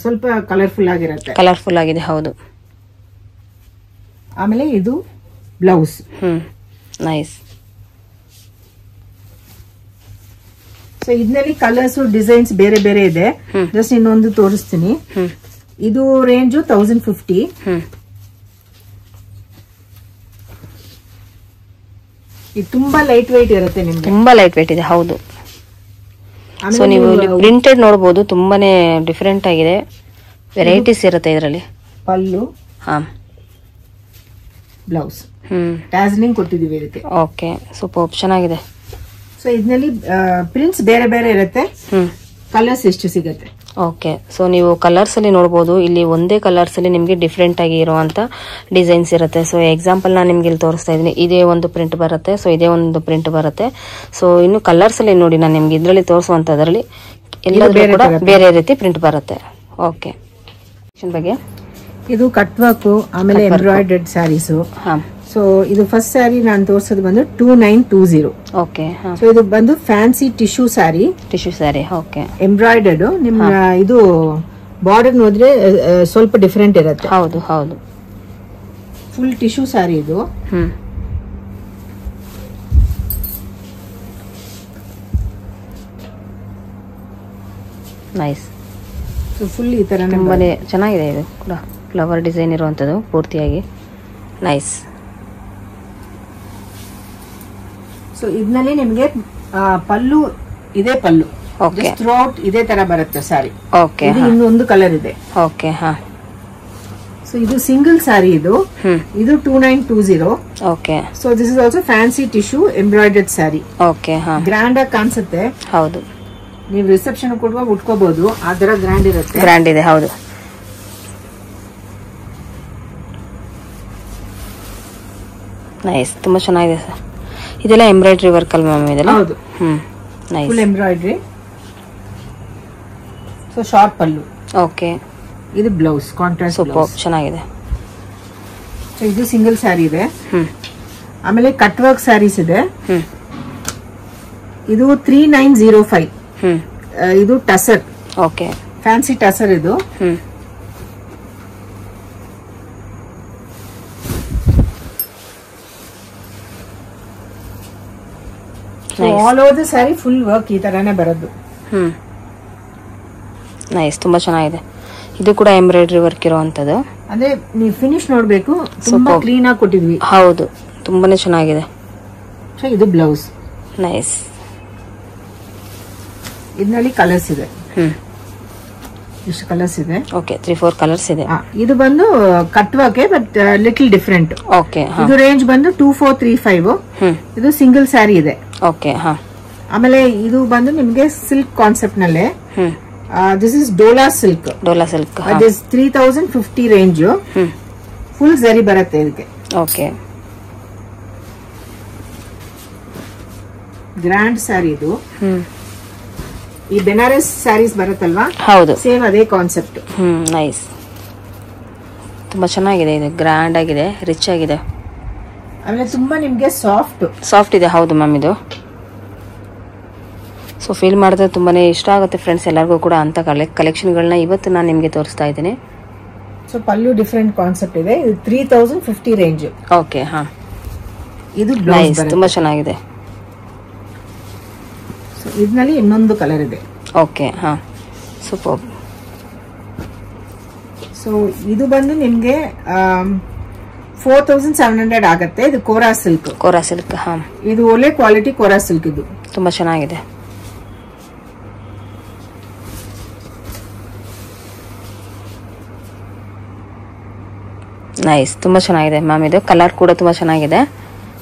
ಸ್ವಲ್ಪ ಕಲರ್ಫುಲ್ ಆಗಿದೆ. ಹೌದು. ಆಮೇಲೆ ಇದು ಬ್ಲೌಸ್. ನೈಸ್. ಸೊ ಇದರಲ್ಲಿ ಕಲರ್ಸ್ ಡಿಸೈನ್ಸ್ ಬೇರೆ ಬೇರೆ ಇದೆ. ಜಸ್ಟ್ ಇನ್ನೊಂದು ತೋರಿಸ್ತೀನಿ. ಇದು ರೇಂಜು 1050. ಇದು ತುಂಬಾ ಲೈಟ್ ವೆಯ್ಟ್ ಇರುತ್ತೆ ನಿಮ್ಗೆ. ತುಂಬಾ ಲೈಟ್ ವೆಯ್ಟ್ ಇದೆ, ಹೌದು. ಸೊ ನೀವು ಪ್ರಿಂಟೆಡ್ ನೋಡಬಹುದು, ತುಂಬಾನೇ ಡಿಫರೆಂಟ್ ಆಗಿದೆ. ವೆರೈಟೀಸ್ ಇರುತ್ತೆ ಇದರಲ್ಲಿ. ಪಲ್ಲು, ಬ್ಲೌಸ್, ಟ್ಯಾಸ್ಲಿಂಗ್ ಕೊಟ್ಟಿದೀವಿ ಇದಕ್ಕೆ. ಓಕೆ, ಸೂಪರ್, ಚೆನ್ನಾಗಿದೆ. ಸೊ ಇದರಲ್ಲಿ ಪ್ರಿಂಟ್ಸ್ ಬೇರೆ ಬೇರೆ ಇರುತ್ತೆ. ಕಲರ್ಸ್ ಎಷ್ಟು ಸಿಗುತ್ತೆ. ಓಕೆ, ಸೊ ನೀವು ಕಲರ್ಸ್ ಅಲ್ಲಿ ನೋಡಬಹುದು. ಇಲ್ಲಿ ಒಂದೇ ಕಲರ್ಸ್ ಅಲ್ಲಿ ನಿಮ್ಗೆ ಡಿಫ್ರೆಂಟ್ ಆಗಿ ಇರುವಂತ ಡಿಸೈನ್ಸ್ ಇರುತ್ತೆ. ಸೊ ಎಕ್ಸಾಂಪಲ್ ನಾನು ನಿಮ್ಗೆ ಇಲ್ಲಿ ತೋರಿಸ್ತಾ ಇದ್ದೀನಿ. ಇದೇ ಒಂದು ಪ್ರಿಂಟ್ ಬರುತ್ತೆ, ಸೊ ಇದೇ ಒಂದು ಪ್ರಿಂಟ್ ಬರುತ್ತೆ. ಸೊ ಇನ್ನು ಕಲರ್ಸ್ ಅಲ್ಲಿ ನೋಡಿ, ನಾನು ನಿಮ್ಗೆ ಇದರಲ್ಲಿ ತೋರಿಸುವಂತದ್ರಲ್ಲಿ ಎಲ್ಲದರಲ್ಲೂ ಕೂಡ ಬೇರೆ ರೀತಿ ಪ್ರಿಂಟ್ ಬರುತ್ತೆ. ಓಕೆ, ಬಗ್ಗೆ ಇದು ಕಟ್ ವರ್ಕ್, ಆಮೇಲೆ ಎಂಬ್ರಾಯ್ಡರ್ಡ್ ಸ್ಯಾರೀಸ್. ಸೊ ಇದು ಫಸ್ಟ್ ಸ್ಯಾರಿ ನಾನು ತೋರಿಸೋದು ಬಂದು 2920. ಓಕೆ, ಸೊ ಇದು ಬಂದು fancy tissue sari. Okay, embroidered. ನಿಮ್ ಇದು ಬಾರ್ಡರ್ ನೋಡಿದ್ರೆ ಸ್ವಲ್ಪ ಡಿಫರೆಂಟ್ ಇರುತ್ತೆ. ಹೌದು ಹೌದು. ಫುಲ್ ಟಿಶ್ಯೂ ಸ್ಯಾರಿ ಇದು. ನೈಸ್. ಸೊ ಫುಲ್ ಈ ತರ ತುಂಬಾನೇ ಚೆನ್ನಾಗಿದೆ. ಇದು ಕೂಡ ಫ್ಲವರ್ ಡಿಸೈನ್ ಇರುವಂತದ್ದು ಪೂರ್ತಿಯಾಗಿ. ನೈಸ್. ಸೊ ಇದರಲ್ಲಿ ನಿಮ್ಗೆ ಪಲ್ಲು, ಇದೇ ಪಲ್ಲು. ಓಕೆ, ಥ್ರೂಔಟ್ ಇದೇ ತರ ಬರುತ್ತೆ ಸಾರಿ. ಓಕೆ, ಇನ್ನೊಂದು ಕಲರ್ ಇದೆ. ಓಕೆ, ಹಾ. ಸೊ ಇದು ಸಿಂಗಲ್ ಸಾರಿ. ಇದು 2920. Okay. So this is also fancy tissue embroidered sorry. Okay, ಹಾ. ಗ್ರ್ಯಾಂಡ್ ಆಗಿ ಕಾಣಿಸುತ್ತೆ. ಹೌದು, ನೀವು ರಿಸೆಪ್ಷನ್ ಕೊಡುವಾಗ ಉಟ್ಕೋಬಹುದು, ಆ ತರ ಗ್ರ್ಯಾಂಡ್ ಇರುತ್ತೆ. ಗ್ರ್ಯಾಂಡ್ ಇದೆ, ಹೌದು. ನೈಸ್, ತುಂಬಾ ಚೆನ್ನಾಗಿದೆ ಸರ್. ಇದೆಲ್ಲ ಎಂಬ್ರಾಯ್ಡ್ರಿ ವರ್ಕ್ ಅಲ್ವಾ ಮ್ಯಾಮ್ ಇದೆಲ್ಲ? ಹೌದು. Nice. Full embroidery. So short pallu. Okay. ಇದು ಬ್ಲೌಸ್, ಕಾಂಟ್ರಾಸ್ಟ್ ಸೂಪರ್, ಚೆನ್ನಾಗಿದೆ. ಸೊ ಇದು ಸಿಂಗಲ್ ಸ್ಯಾರಿ ಇದೆ. ಆಮೇಲೆ ಕಟ್ ವರ್ಕ್ ಸ್ಯಾರೀಸ್ ಇದೆ. ಇದು 3905. ಇದು ಟಸರ್. ಓಕೆ, ಫ್ಯಾನ್ಸಿ ಟಸರ್ ಇದು. All over the sari full work ಈ ತರಾನೇ ಬರೋದು. ನೈಸ್, ತುಂಬಾ ಚೆನ್ನಾಗಿದೆ. ಇದು ಕೂಡ ಎಂಬ್ರಾಯ್ಡ್ರಿ ವರ್ಕ್ ಇರುವಂತದ್ದು. ಅಂದ್ರೆ ನೀವು ಫಿನಿಶ್ ನೋಡ್ಬೇಕು, ತುಂಬಾ ಕ್ಲೀನ್ ಆಗಿ ಕೊಟ್ಟಿದ್ವಿ. ಹೌದು, ತುಂಬಾನೇ ಚೆನ್ನಾಗಿದೆ. ಸೊ ಇದು ಬ್ಲೌಸ್. ನೈಸ್. ಇದರಲ್ಲಿ ಕಲರ್ಸ್ ಇದೆ. ಇಷ್ಟು ಕಲರ್ಸ್ ಇದೆ. ಓಕೆ, 3-4 ಕಲರ್ಸ್ ಇದೆ. ಇದು ಬಂದು cut work, but little different. Okay, ಇದು ರೇಂಜ್ ಬಂದು 2435. ಇದು ಸಿಂಗಲ್ ಸ್ಯಾರಿ ಇದೆ. ಓಕೆ, ಹಾ. ಆಮೇಲೆ ಇದು ಬಂದು ನಿಮ್ಗೆ ಸಿಲ್ಕ್ ಕಾನ್ಸೆಪ್ಟ್ ನಲ್ಲೇ. This is Dola silk. Dola silk. This 3050 range. Full zari ಬರುತ್ತೆ ಇದಕ್ಕೆ. ಓಕೆ. ಗ್ರ್ಯಾಂಡ್ ಸ್ಯಾರಿ ಇದು. ಈ ಬೆನಾರಸ್ ಸ್ಯಾರೀಸ್ ಬರುತ್ತಲ್ವಾ? ಹೌದು, ಸೇಮ್ ಅದೇ ಕಾನ್ಸೆಪ್ಟ್. ನೈಸ್. ತುಂಬಾ ಚೆನ್ನಾಗಿದೆ. ಇದು ಗ್ರ್ಯಾಂಡ್ ಆಗಿದೆ, ರಿಚ್ ಆಗಿದೆ. ಆಮೇಲೆ ತುಂಬಾ ನಿಮ್ಗೆ ಸಾಫ್ಟ್ ಇದೆ. ಹೌದು ಮ್ಯಾಮ್, ಇದು ಸೊ ಫೀಲ್ ಮಾಡಿದ್ರೆ ತುಂಬಾನೇ ಇಷ್ಟ ಆಗುತ್ತೆ ಫ್ರೆಂಡ್ಸ್ ಎಲ್ಲರಿಗೂ ಕೂಡ. ಅಂತ ಕಲೆಕ್ಷನ್ಗಳನ್ನ ಇವತ್ತು ನಾನು ನಿಮ್ಗೆ ತೋರಿಸ್ತಾ ಇದ್ದೀನಿ. ಸೊ ಪಲ್ಲು ಡಿಫರೆಂಟ್ ಕಾನ್ಸೆಪ್ಟ್ ಇದೆ. ಇದು 3050 ರೇಂಜ್. ಓಕೆ, ಹಾ. ಇದು ನೈಸ್, ತುಂಬಾ ಚೆನ್ನಾಗಿದೆ. ಸೊ ಇದರಲ್ಲಿ ಇನ್ನೊಂದು ಕಲರ್ ಇದೆ. ಓಕೆ, ಹಾ, ಸೂಪರ್. ಸೊ ಇದು ಬಂದು ನಿಮ್ಗೆ 4700 ಆಗತ್ತೆ. ಇದು ಕೋರಾ ಸಿಲ್ಕ್. ಹಾ. ಇದು ಒಳ್ಳೆ ಕ್ವಾಲಿಟಿ ಕೋರಾ ಸಿಲ್ಕ್. ಇದು ತುಂಬಾ ಚೆನ್ನಾಗಿದೆ. ನೈಸ್, ತುಂಬಾ ಚೆನ್ನಾಗಿದೆ ಮ್ಯಾಮ್. ಇದು ಕಲರ್ ಕೂಡ ತುಂಬಾ ಚೆನ್ನಾಗಿದೆ.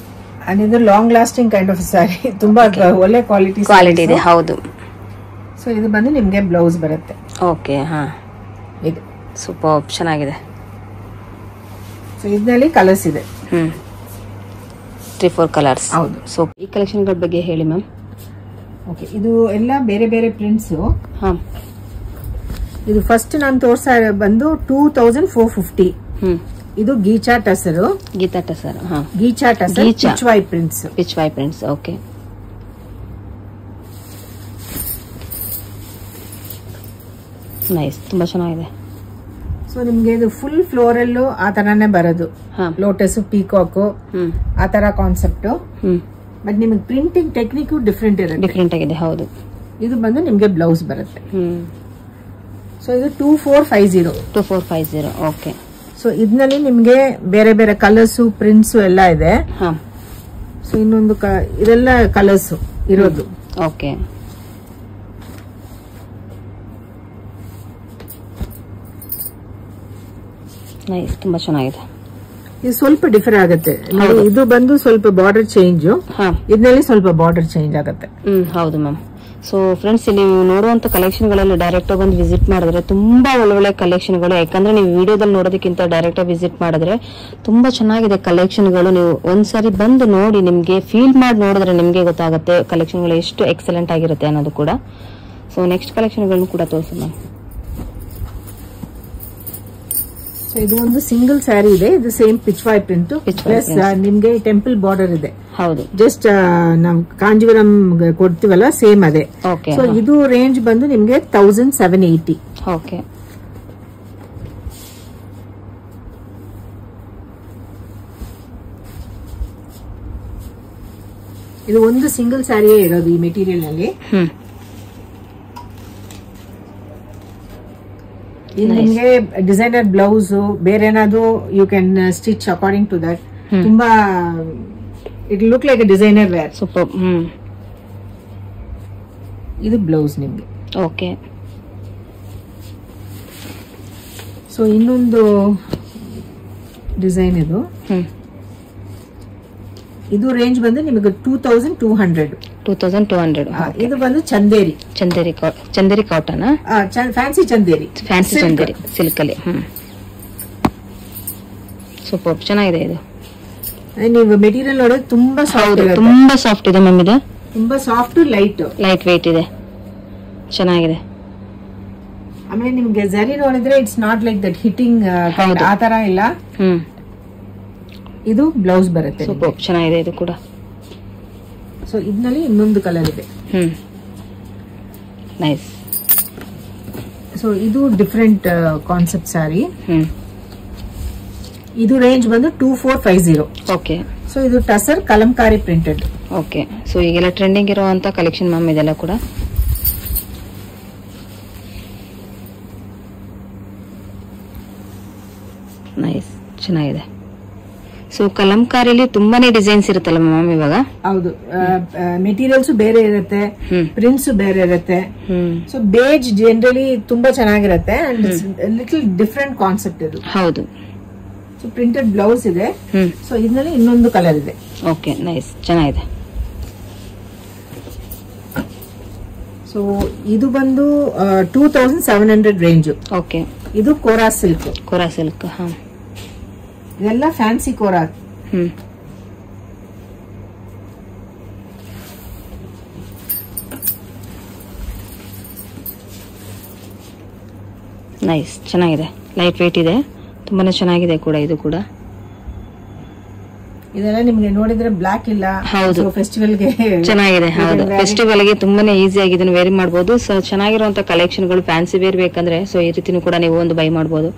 ಇದು long lasting kind of sari. ತುಂಬಾ ಒಳ್ಳೆ ಕ್ವಾಲಿಟಿ ಇದೆ. ಹೌದು. ಸೊ ಇದು ಬಂದು ನಿಮ್ಗೆ ಬ್ಲೌಸ್ ಬರುತ್ತೆ. ಓಕೆ, ಹಾ. ಇದು ಸೂಪರ್, ಚೆನ್ನಾಗಿದೆ. ಸೊ ಇದರಲ್ಲಿ ಕಲರ್ಸ್ ಇದೆ. 3-4 ಕಲರ್ಸ್. ಹೌದು. ಸೊ ಈ ಕಲೆಕ್ಷನ್ಗಳ ಬಗ್ಗೆ ಹೇಳಿ ಮ್ಯಾಮ್. ಓಕೆ, ಇದು ಎಲ್ಲ ಬೇರೆ ಬೇರೆ ಪ್ರಿಂಟ್ಸ್. ಹಾ. ಇದು ಫಸ್ಟ್ ನಾನು ತೋರ್ಸಾ ಬಂದು 2450. ಇದು ಗೀಚಾ ಟಸರ್. ಗೀತಾ ಟಸರ್. ಹಾ. Ghicha tussar Pichwai prints. Pichwai prints. Okay. Nice, ತುಂಬಾ ಚೆನ್ನಾಗಿದೆ. ಸೊ ನಿಮ್ಗೆ ಇದು ಫುಲ್ ಫ್ಲೋರಲ್ ಆ ತರಾನೇ ಬರೋದು. ಲೋಟಸ್, ಪೀಕಾಕ್ ಆ ತರ ಕಾನ್ಸೆಪ್ಟ್. ಬಟ್ ನಿಮಗೆ ಪ್ರಿಂಟಿಂಗ್ ಟೆಕ್ನಿಕ್ ಡಿಫ್ರೆಂಟ್ ಇರುತ್ತೆ. ಡಿಫ್ರೆಂಟ್ ಆಗಿದೆ. ಹೌದು. ಇದು ಬಂದು ನಿಮ್ಗೆ ಬ್ಲೌಸ್ ಬರುತ್ತೆ. ಸೊ ಇದು 2450. 2450. ಓಕೆ. ಸೊ ಇದರಲ್ಲಿ ನಿಮ್ಗೆ ಬೇರೆ ಬೇರೆ ಕಲರ್ಸ್ ಪ್ರಿಂಟ್ಸ್ ಎಲ್ಲ ಇದೆ. ಸೊ ಇನ್ನೊಂದು ಇದೆಲ್ಲ ಕಲರ್ಸ್ ಇರೋದು. ಓಕೆ. ನೈಸ್, ತುಂಬಾ ಚೆನ್ನಾಗಿದೆ. ಇದು ಸ್ವಲ್ಪ ಡಿಫರ್ ಆಗುತ್ತೆ. ಇದು ಬಂದು ಸ್ವಲ್ಪ ಬಾರ್ಡರ್ ಚೇಂಜ್, ಇದರಲ್ಲಿ ಸ್ವಲ್ಪ ಬಾರ್ಡರ್ ಚೇಂಜ್ ಆಗುತ್ತೆ. ಹೌದು ಮ್ಯಾಮ್. ಸೊ ಫ್ರೆಂಡ್ಸ್, ಇಲ್ಲಿ ನೀವು ನೋಡುವಂತ ಕಲೆಕ್ಷನ್ ಗಳಲ್ಲಿ ಡೈರೆಕ್ಟ್ ಆಗಿ ಬಂದು ವಿಸಿಟ್ ಮಾಡಿದ್ರೆ ತುಂಬಾ ಒಳ್ಳೊಳ್ಳೆ ಕಲೆಕ್ಷನ್ ಗಳು. ಯಾಕಂದ್ರೆ ನೀವು ವಿಡಿಯೋದಲ್ಲಿ ನೋಡೋದಕ್ಕಿಂತ ಡೈರೆಕ್ಟ್ ಆಗಿ ವಿಸಿಟ್ ಮಾಡಿದ್ರೆ ತುಂಬಾ ಚೆನ್ನಾಗಿದೆ ಕಲೆಕ್ಷನ್ ಗಳು. ನೀವು ಒಂದ್ಸರಿ ಬಂದು ನೋಡಿ, ನಿಮ್ಗೆ ಫೀಲ್ ಮಾಡಿ ನೋಡಿದ್ರೆ ನಿಮ್ಗೆ ಗೊತ್ತಾಗುತ್ತೆ ಕಲೆಕ್ಷನ್ ಗಳು ಎಷ್ಟು ಎಕ್ಸಲೆಂಟ್ ಆಗಿರುತ್ತೆ ಅನ್ನೋದು ಕೂಡ. ಸೊ ನೆಕ್ಸ್ಟ್ ಕಲೆಕ್ಷನ್ ಗಳನ್ನು ಕೂಡ ತೋರಿಸಿ ಮ್ಯಾಮ್. ಸೊ ಇದು ಒಂದು ಸಿಂಗಲ್ ಸ್ಯಾರಿ ಇದೆ. ಇದು ಸೇಮ್ ಪಿಚ್ವಾಯ್ ಪ್ರಿಂಟ್ ಪ್ಲಸ್ ನಿಮ್ಗೆ ಟೆಂಪಲ್ ಬಾರ್ಡರ್ ಇದೆ. ಹೌದು, ಜಸ್ಟ್ ನಮ್ ಕಾಂಜೀವರಂ ಕೊಡ್ತೀವಲ್ಲ ಸೇಮ್ ಅದೇ. ಸೊ ಇದು ರೇಂಜ್ ಬಂದು ನಿಮ್ಗೆ 1780. ಓಕೆ. ಇದು ಒಂದು ಸಿಂಗಲ್ ಸ್ಯಾರಿಯೇ ಇರೋದು ಈ ಮೆಟೀರಿಯಲ್ ನಲ್ಲಿ. ನಿಮ್ಗೆ ಡಿಸೈನರ್ ಬ್ಲೌಸ್ ಬೇರೆ ಏನಾದ್ರು you can stitch according to that. ತುಂಬಾ it look like designer wear. Super. ಇದು ಬ್ಲೌಸ್ ನಿಮ್ಗೆ. ಓಕೆ. ಸೊ ಇನ್ನೊಂದು ಡಿಸೈನ್ ಇದು ರೇಂಜ್ ಬಂದು ನಿಮಗೆ 2200. 2200. ಇದು ಬಂದು Chanderi. Chanderi cotton, fancy Chanderi silk ಅಲ್ಲಿ. ಸೂಪರ್, ಚೆನ್ನಾಗಿದೆ ಇದು. ನೀವು ಮೆಟೀರಿಯಲ್ ನೋಡೋದು ತುಂಬಾ ಸಾಫ್ಟ್ ಇದೆ ಮ್ಯಾಮ್. ಇದು ತುಂಬಾ ಸಾಫ್ಟ್ ಲೈಟ್ ವೇಟ್ ಇದೆ, ಚೆನ್ನಾಗಿದೆ. ಆಮೇಲೆ ನಿಮ್ಗೆ ಜರಿ ನೋಡಿದ್ರೆ it's not like that hitting ಆತರ ಇಲ್ಲ. ಇದು ಬ್ಲೌಸ್ ಬರುತ್ತೆ. ಸೂಪರ್, ಚೆನ್ನಾಗಿದೆ ಇದು ಕೂಡ. ಸೊ ಇದರಲ್ಲಿ ಇನ್ನೊಂದು ಕಲರ್ ಇದೆ. ನೈಸ್. ಸೊ ಇದು ಡಿಫರೆಂಟ್ ಕಾನ್ಸೆಪ್ಟ್ ಸ್ಯಾರಿ. ಇದು ರೇಂಜ್ ಬಂದು 2450. ಓಕೆ. ಸೊ ಇದು tussar Kalamkari printed. Okay. So ಈಗೆಲ್ಲ ಟ್ರೆಂಡಿಂಗ್ ಇರುವಂತ ಕಲೆಕ್ಷನ್ ಮ್ಯಾಮ್ ಇದೆಲ್ಲ ಕೂಡ. ನೈಸ್, ಚೆನ್ನಾಗಿದೆ. ಸೊ ಕಲಂಕಾರಿಲಿ ತುಂಬಾನೇ ಡಿಸೈನ್ಸ್ ಇರುತ್ತಲ್ಲ ಮ್ಯಾಮ್ ಇವಾಗ. ಹೌದು, ಮೆಟೀರಿಯಲ್ಸ್ ಬೇರೆ ಇರುತ್ತೆ, ಪ್ರಿಂಟ್ಸ್ ಬೇರೆ ಇರುತ್ತೆ. ಸೊ ಬೇಜ್ ಜನರಲಿ ತುಂಬಾ ಚೆನ್ನಾಗಿರುತ್ತೆ ಅಂಡ್ ಲಿಟಲ್ ಡಿಫರೆಂಟ್ ಕಾನ್ಸೆಪ್ಟ್ ಇದು. ಹೌದು. ಸೊ ಪ್ರಿಂಟೆಡ್ ಬ್ಲೌಸ್ ಇದೆ. ಸೊ ಇದರಲ್ಲಿ ಇನ್ನೊಂದು ಕಲರ್ ಇದೆ. ಓಕೆ, ನೈಸ್, ಚೆನ್ನಾಗಿದೆ. ಸೊ ಇದು ಬಂದು 2700 ರೇಂಜ್. ಓಕೆ. ಇದು ಕೋರಾ ಸಿಲ್ಕ್. ಇದೆಲ್ಲ ಫ್ಯಾನ್ಸಿ ಕೋರಾ. ನೈಸ್, ಚೆನ್ನಾಗಿದೆ. ಲೈಟ್ ವೇಟ್ ಇದೆ, ತುಂಬಾನೇ ಚೆನ್ನಾಗಿದೆ ಕೂಡ. ಇದು ಕೂಡ ಇದೆಲ್ಲ ನಿಮ್ಗೆ ನೋಡಿದ್ರೆ ಬ್ಲಾಕ್ ಇಲ್ಲ. ಹೌದು, ಫೆಸ್ಟಿವಲ್ಗೆ ಚೆನ್ನಾಗಿದೆ. ಹೌದು, ಫೆಸ್ಟಿವಲ್ಗೆ ತುಂಬಾನೇ ಈಸಿಯಾಗಿ ಇದನ್ನು ವೇರಿ ಮಾಡಬಹುದು. ಸೊ ಚೆನ್ನಾಗಿರುವಂತ ಕಲೆಕ್ಷನ್ ಗಳು ಫ್ಯಾನ್ಸಿ ವೇರ್ ಬೇಕಂದ್ರೆ ಸೊ ಈ ರೀತಿನೂ ಕೂಡ ನೀವು ಒಂದು ಬೈ ಮಾಡಬಹುದು.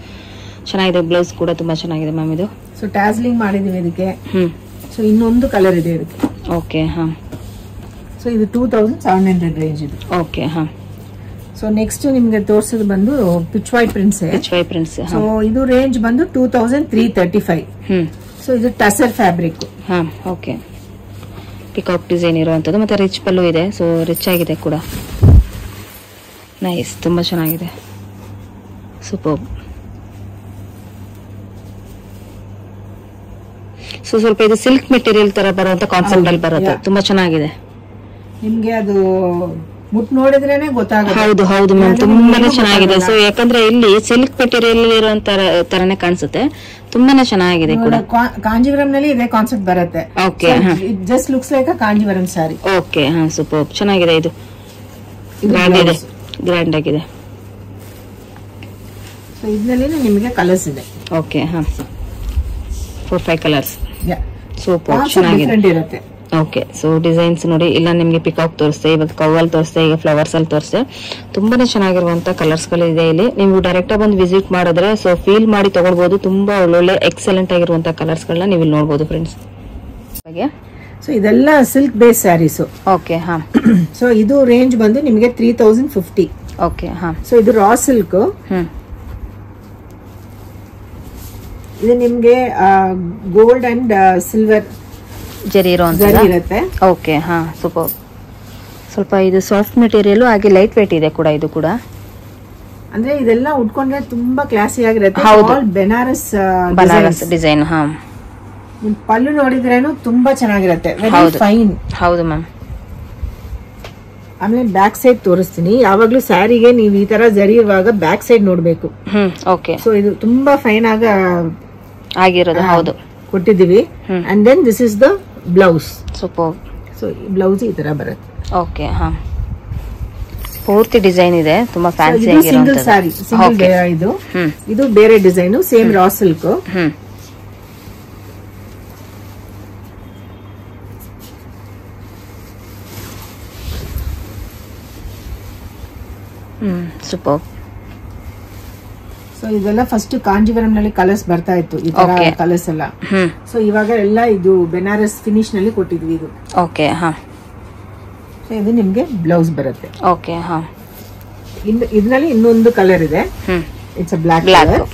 ಚೆನ್ನಾಗಿದೆ. ಬ್ಲೌಸ್ ಕೂಡ ತುಂಬಾ ಚೆನ್ನಾಗಿದೆ ಮ್ಯಾಮ್ ಇದು. ಸೊ ಟ್ಯಾಸ್ಲಿಂಗ್ ಮಾಡಿದೀವಿ ಇದಕ್ಕೆ. ಸೊ ಇನ್ನೊಂದು ಕಲರ್ ಇದೆ ಇದಕ್ಕೆ. ಓಕೆ. ಸೊ ಇದು 2700 ರೇಂಜ್ ಇದು. ಓಕೆ. ಸೊ ನೆಕ್ಸ್ಟ್ ನಿಮ್ಗೆ ತೋರಿಸೋದು ಬಂದು ಪಿಚ್ವಾಯ್ ಪ್ರಿಂಟ್ಸ್. ಸೊ ಇದು ರೇಂಜ್ ಬಂದು 2335. ಸೊ ಇದು tussar fabric. Okay. Peacock design ಇರುವಂತದ್ದು ಮತ್ತೆ ರಿಚ್ ಪಲ್ಲು ಇದೆ. ಸೊ ರಿಚ್ ಆಗಿದೆ ಕೂಡ. ನೈಸ್, ತುಂಬಾ ಚೆನ್ನಾಗಿದೆ. ಸೂಪರ್. ಸೊ ಸ್ವಲ್ಪ ಇದು ಸಿಲ್ಕ್ ಮೆಟೀರಿಯಲ್ ತರ ಬರುವಂತ ಕಾನ್ಸೆಪ್ಟ್ ಅಲ್ಲಿ ಬರುತ್ತೆ. ತುಂಬಾ ಚೆನ್ನಾಗಿದೆ. ನಿಮ್ಗೆ ಅದು ಮುಟ್ ನೋಡಿದ್ರೇನೆ ಗೊತ್ತಾಗುತ್ತೆ. ಹೌದು ಮ್ಯಾಮ್, ತುಂಬಾನೇ ಚೆನ್ನಾಗಿದೆ. ಸೊ ಯಾಕಂದ್ರೆ ಇಲ್ಲಿ ಸಿಲ್ಕ್ ಮೆಟೀರಿಯಲ್ ಇರುವಂತ ತರನೇ ಕಾಣಿಸುತ್ತೆ. ತುಂಬಾನೇ ಚೆನ್ನಾಗಿದೆ ಕೂಡ. ಕಾಂಜೀವರಂ ನಲ್ಲಿ ಇದೇ ಕಾನ್ಸೆಪ್ಟ್ ಬರುತ್ತೆ. Okay. It just looks like a Kanjeevaram sari. Okay. Super, ಚೆನ್ನಾಗಿದೆ. ಇದು ಗ್ರ್ಯಾಂಡ್ ಆಗಿದೆ. ಸೊ ಇದರಲ್ಲಿ ನಿಮಗೆ ಕಲರ್ಸ್ ಇದೆ. ಓಕೆ. 4-5 ಕಲರ್ಸ್. ಸೂಪರ್, ಚೆನ್ನಾಗಿದೆ. ಇರುತ್ತೆ. ಓಕೆ. ಸೊ ಡಿಸೈನ್ಸ್ ನೋಡಿ, ಇಲ್ಲ ನಿಮ್ಗೆ ಪಿಕಾಕ್ ತೋರಿಸ್ತೆ, ಇವಾಗ ಕವಲ್ ತೋರಿಸ್ತೆ, ಈಗ ಫ್ಲವರ್ಸ್ ಅಲ್ಲಿ ತೋರಿಸ್ತೆ. ತುಂಬಾನೇ ಚೆನ್ನಾಗಿರುವಂತ ಕಲರ್ಸ್ ಗಳು ಇದೆ ಇಲ್ಲಿ. ನೀವು ಡೈರೆಕ್ಟ್ ಆಗಿ ಬಂದು ವಿಸಿಟ್ ಮಾಡಿದ್ರೆ ಸೊ ಫೀಲ್ ಮಾಡಿ ತಗೊಳ್ಬಹುದು. ತುಂಬಾ ಒಳ್ಳೊಳ್ಳೆ ಎಕ್ಸಲೆಂಟ್ ಆಗಿರುವಂತ ಕಲರ್ಸ್ ಗಳನ್ನ ನೀವು ಇಲ್ಲಿ ನೋಡಬಹುದು ಫ್ರೆಂಡ್ಸ್. ಸೊ ಇದೆಲ್ಲ ಸಿಲ್ಕ್ ಬೇಸ್ ಸ್ಯಾರೀಸ್. ಓಕೆ ಹಾ. ಸೊ ಇದು ರೇಂಜ್ ಬಂದು ನಿಮಗೆ 3050. ಓಕೆ ಹಾ. ಸೊ ಇದು ರಾ ಸಿಲ್ಕ್. ಇದು ನಿಮ್ಗೆ ಗೋಲ್ಡ್ ಅಂಡ್ ಸಿಲ್ವರ್ ಜರಿ ಇರುತ್ತೆ. ಓಕೆ ಹಾ, ಸೂಪರ್. ಸ್ವಲ್ಪ ಇದು ಸಾಫ್ಟ್ ಮೆಟೀರಿಯಲ್ ಹಾಗೆ ಲೈಟ್ ವೇಟ್ ಇದೆ ಕೂಡ. ಇದು ಕೂಡ ಅಂದ್ರೆ ಇದೆಲ್ಲ ಉಟ್ಕೊಂಡ್ರೆ ತುಂಬಾ ಕ್ಲಾಸಿ ಆಗಿರುತ್ತೆ. ಬೆನಾರಸ್ ಡಿಸೈನ್. ಹಾ, ಪಲ್ಲು ನೋಡಿದ್ರೇನು ತುಂಬಾ ಚೆನ್ನಾಗಿರುತ್ತೆ, ಫೈನ್. ಹೌದು ಮ್ಯಾಮ್. ಆಮೇಲೆ ಬ್ಯಾಕ್ ಸೈಡ್ ತೋರಿಸ್ತೀನಿ. ಯಾವಾಗ್ಲೂ ಸ್ಯಾರಿಗೆ ನೀವು ಈ ತರ ಜರಿಯುವಾಗ ಬ್ಯಾಕ್ ಸೈಡ್ ನೋಡ್ಬೇಕು. ಓಕೆ. ಸೊ ಇದು ತುಂಬಾ ಫೈನ್ ಆಗಿರೋದು. ಹೌದು, ಕೊಟ್ಟಿದ್ದೀವಿ. And then this is the blouse. Super. So ಈ ಬ್ಲೌಸ್ ಈ ತರ ಬರುತ್ತೆ. ಓಕೆ ಹಾ. ಪೂರ್ತಿ ಡಿಸೈನ್ ಇದೆ, ತುಂಬಾ ಫ್ಯಾನ್ಸಿ ಸಿಂಗಲ್ ಸ್ಯಾರಿ, ಸಿಂಗಲ್. ಇದು ಬೇರೆ design, same raw silk. Super. So ಇದೆಲ್ಲ ಫಸ್ಟ್ ಕಾಂಜೀವರಂ ನಲ್ಲಿ ಕಲರ್ಸ್ ಬರ್ತಾ ಇತ್ತು, ಈ ತರ ಕಲರ್ಸ್ ಎಲ್ಲ. ಸೊ ಇವಾಗ ಎಲ್ಲ ಇದು ಬೆನಾರಸ್ ಫಿನಿಶ್ ನಲ್ಲಿ ಕೊಟ್ಟಿದ್ವಿ ಇದು. ಓಕೆ ಹಾ. ಸೊ ಇದು ನಿಮ್ಗೆ ಬ್ಲೌಸ್ ಬರುತ್ತೆ. ಓಕೆ ಹಾ. ಇದ್ರಲ್ಲಿ ಇನ್ನೊಂದು ಕಲರ್ ಇದೆ, it's a black colour.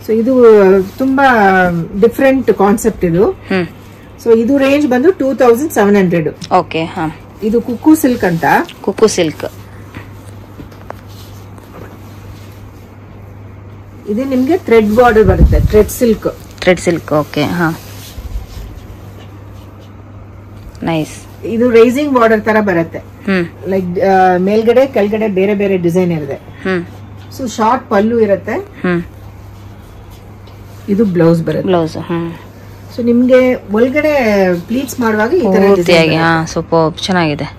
So ಇದು ತುಂಬಾ ಡಿಫ್ರೆಂಟ್ ಕಾನ್ಸೆಪ್ಟ್ ಇದು. ಸೊ ಇದು ರೇಂಜ್ ಬಂದು 2700. ಓಕೆ ಹಾ. ಇದು ಕುಕ್ಕು ಸಿಲ್ಕ್ ಅಂತ. ಕುಕ್ಕು ಸಿಲ್ಕ್. ಇದು ನಿಮ್ಗೆ ಥ್ರೆಡ್ ಬಾರ್ಡರ್ ಬರುತ್ತೆ, thread silk. Thread silk. Okay ಹಾ. ನೈಸ್. ಇದು ರೈಸಿಂಗ್ ಬಾರ್ಡರ್ ತರ ಬರುತ್ತೆ, ಲೈಕ್ ಮೇಲ್ಗಡೆ ಕೆಳಗಡೆ ಬೇರೆ ಬೇರೆ ಡಿಸೈನ್ ಇದೆ. ಸೊ ಶಾರ್ಟ್ ಪಲ್ಲು ಇರುತ್ತೆ. ಇದು ಬ್ಲೌಸ್ ಬರುತ್ತೆ. ಬ್ಲೌಸ್. ಸೊ ನಿಮ್ಗೆ ಒಳಗಡೆ ಪ್ಲೀಟ್ಸ್ ಮಾಡುವಾಗ ಈ ತರ ಪೂರ್ತಿಯಾಗಿ ಸೂಪರ್ ಚೆನ್ನಾಗಿದೆ.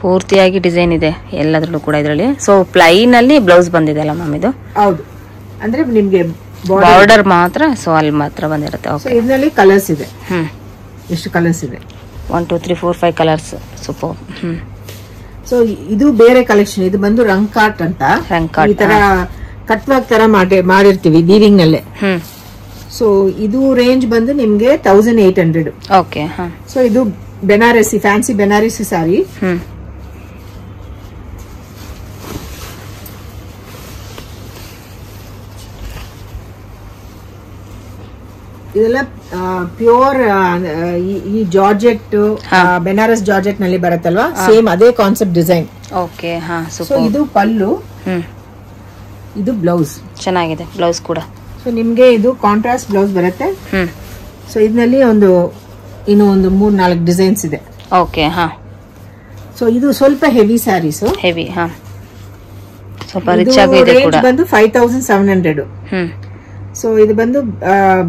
ಪೂರ್ತಿಯಾಗಿ ಡಿಸೈನ್ ಇದೆ ಎಲ್ಲದರಲ್ಲೂ ಕೂಡ ಇದರಲ್ಲಿ. ಸೊ ಪ್ಲೈನ್ ಅಲ್ಲಿ ಬ್ಲೌಸ್ ಬಂದಿದೆ ಅಲ್ಲ ಮ್ಯಾಮ್ ಇದು? ಹೌದು, ಅಂದ್ರೆ ನಿಮ್ಗೆ ಬಾರ್ಡರ್ ಮಾತ್ರ, ಸೊ ಅಲ್ಲಿ ಮಾತ್ರ ಬಂದಿರುತ್ತೆ. ಓಕೆ. ಇದರಲ್ಲಿ ಕಲರ್ಸ್ ಇದೆ. ಎಷ್ಟು ಕಲರ್ಸ್ ಇದೆ? 1 2 3 4 5 ಕಲರ್ಸ್. ಸೂಪರ್. ಸೊ ಇದು ಬೇರೆ ಕಲೆಕ್ಷನ್. ಇದು ಬಂದು ರಂಗ್ ಕಾರ್ಟ್ ಅಂತ. ಈ ತರ ಕಟ್ ವರ್ಕ್ ತರ ಮಾಡಿರ್ತೀವಿ ವೀವಿಂಗ್ ನಲ್ಲೇ. ಸೊ ಇದು ರೇಂಜ್ ಬಂದು ನಿಮ್ಗೆ 1800. ಓಕೆ. ಸೊ ಇದು ಬೆನಾರಸಿ, ಫ್ಯಾನ್ಸಿ ಬೆನಾರಸಿ ಸಾರಿ. ಇದೆಲ್ಲ ಪ್ಯೂರ್ ಈ ಜಾರ್ಜೆಟ್, ಬೆನಾರಸ್ ಜಾರ್ಜೆಟ್ ನಲ್ಲಿ ಬರುತ್ತಲ್ವಾ, ಸೇಮ್ ಅದೇ ಕಾನ್ಸೆಪ್ಟ್ ಡಿಸೈನ್. ಓಕೆ ಹಾ. ಸೊ ಇದು ಪಲ್ಲು, ಇದು ಬ್ಲೌಸ್. ಚೆನ್ನಾಗಿದೆ ಬ್ಲೌಸ್ ಕೂಡ. ಸೊ ನಿಮ್ಗೆ ಇದು ಕಾಂಟ್ರಾಸ್ಟ್ ಬ್ಲೌಸ್ ಬರುತ್ತೆ. ಸೊ ಇದರಲ್ಲಿ ಇನ್ನು ಒಂದು 3-4 ಡಿಸೈನ್ಸ್ ಇದೆ. ಓಕೆ ಹಾ. ಸೊ ಇದು ಸ್ವಲ್ಪ ಹೆವಿ ಸ್ಯಾರೀಸ್. ಹೆವಿ ಹಾ. ಸ್ವಲ್ಪ ರಿಚ್ ಆಗಿದೆ ಕೂಡ. ಬಂದು 5700. ಸೊ ಇದು ಬಂದು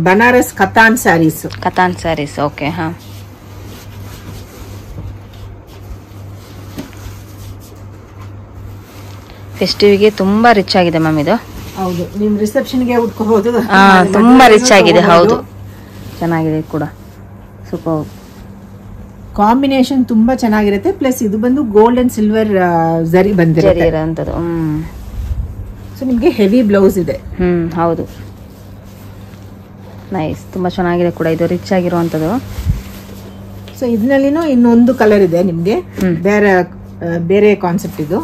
ಬನಾರಸ್ ಕತಾನ್ ಸ್ಯಾರೀಸ್. ಕತಾನ್ ಸ್ಯಾರೀಸ್. ಓಕೆ ಹಾ. ಫೆಸ್ಟಿವ್ಗೆ ತುಂಬಾ ರಿಚ್ ಆಗಿದೆ ಮ್ಯಾಮ್ ಇದು. ಹೌದು, ನಿಮ್ ರಿಸೆಪ್ಷನ್ ಗೆ ಉಟ್ಕೋಬಹುದು. ತುಂಬಾ ರಿಚ್ ಆಗಿದೆ. ಹೌದು, ಚೆನ್ನಾಗಿದೆ ಕೂಡ. ಸೂಪರ್. ಕಾಂಬಿನೇಷನ್ ತುಂಬಾ ಚೆನ್ನಾಗಿರುತ್ತೆ. ಪ್ಲಸ್ ಇದು ಬಂದು ಗೋಲ್ಡ್ ಅಂಡ್ ಸಿಲ್ವರ್ ಜರಿ ಬಂದಿರುತ್ತೆ. ಸೊ ನಿಮ್ಗೆ ಹೆವಿ ಬ್ಲೌಸ್ ಇದೆ. ಹೌದು, ನೈಸ್. ತುಂಬಾ ಚೆನ್ನಾಗಿದೆ ಕೂಡ ಇದು, ರಿಚ್ ಆಗಿರುವಂತದ್ದು. ಸೊ ಇದರಲ್ಲಿನೂ ಇನ್ನೊಂದು ಕಲರ್ ಇದೆ ನಿಮ್ಗೆ, ಬೇರೆ ಕಾನ್ಸೆಪ್ಟ್ ಇದು.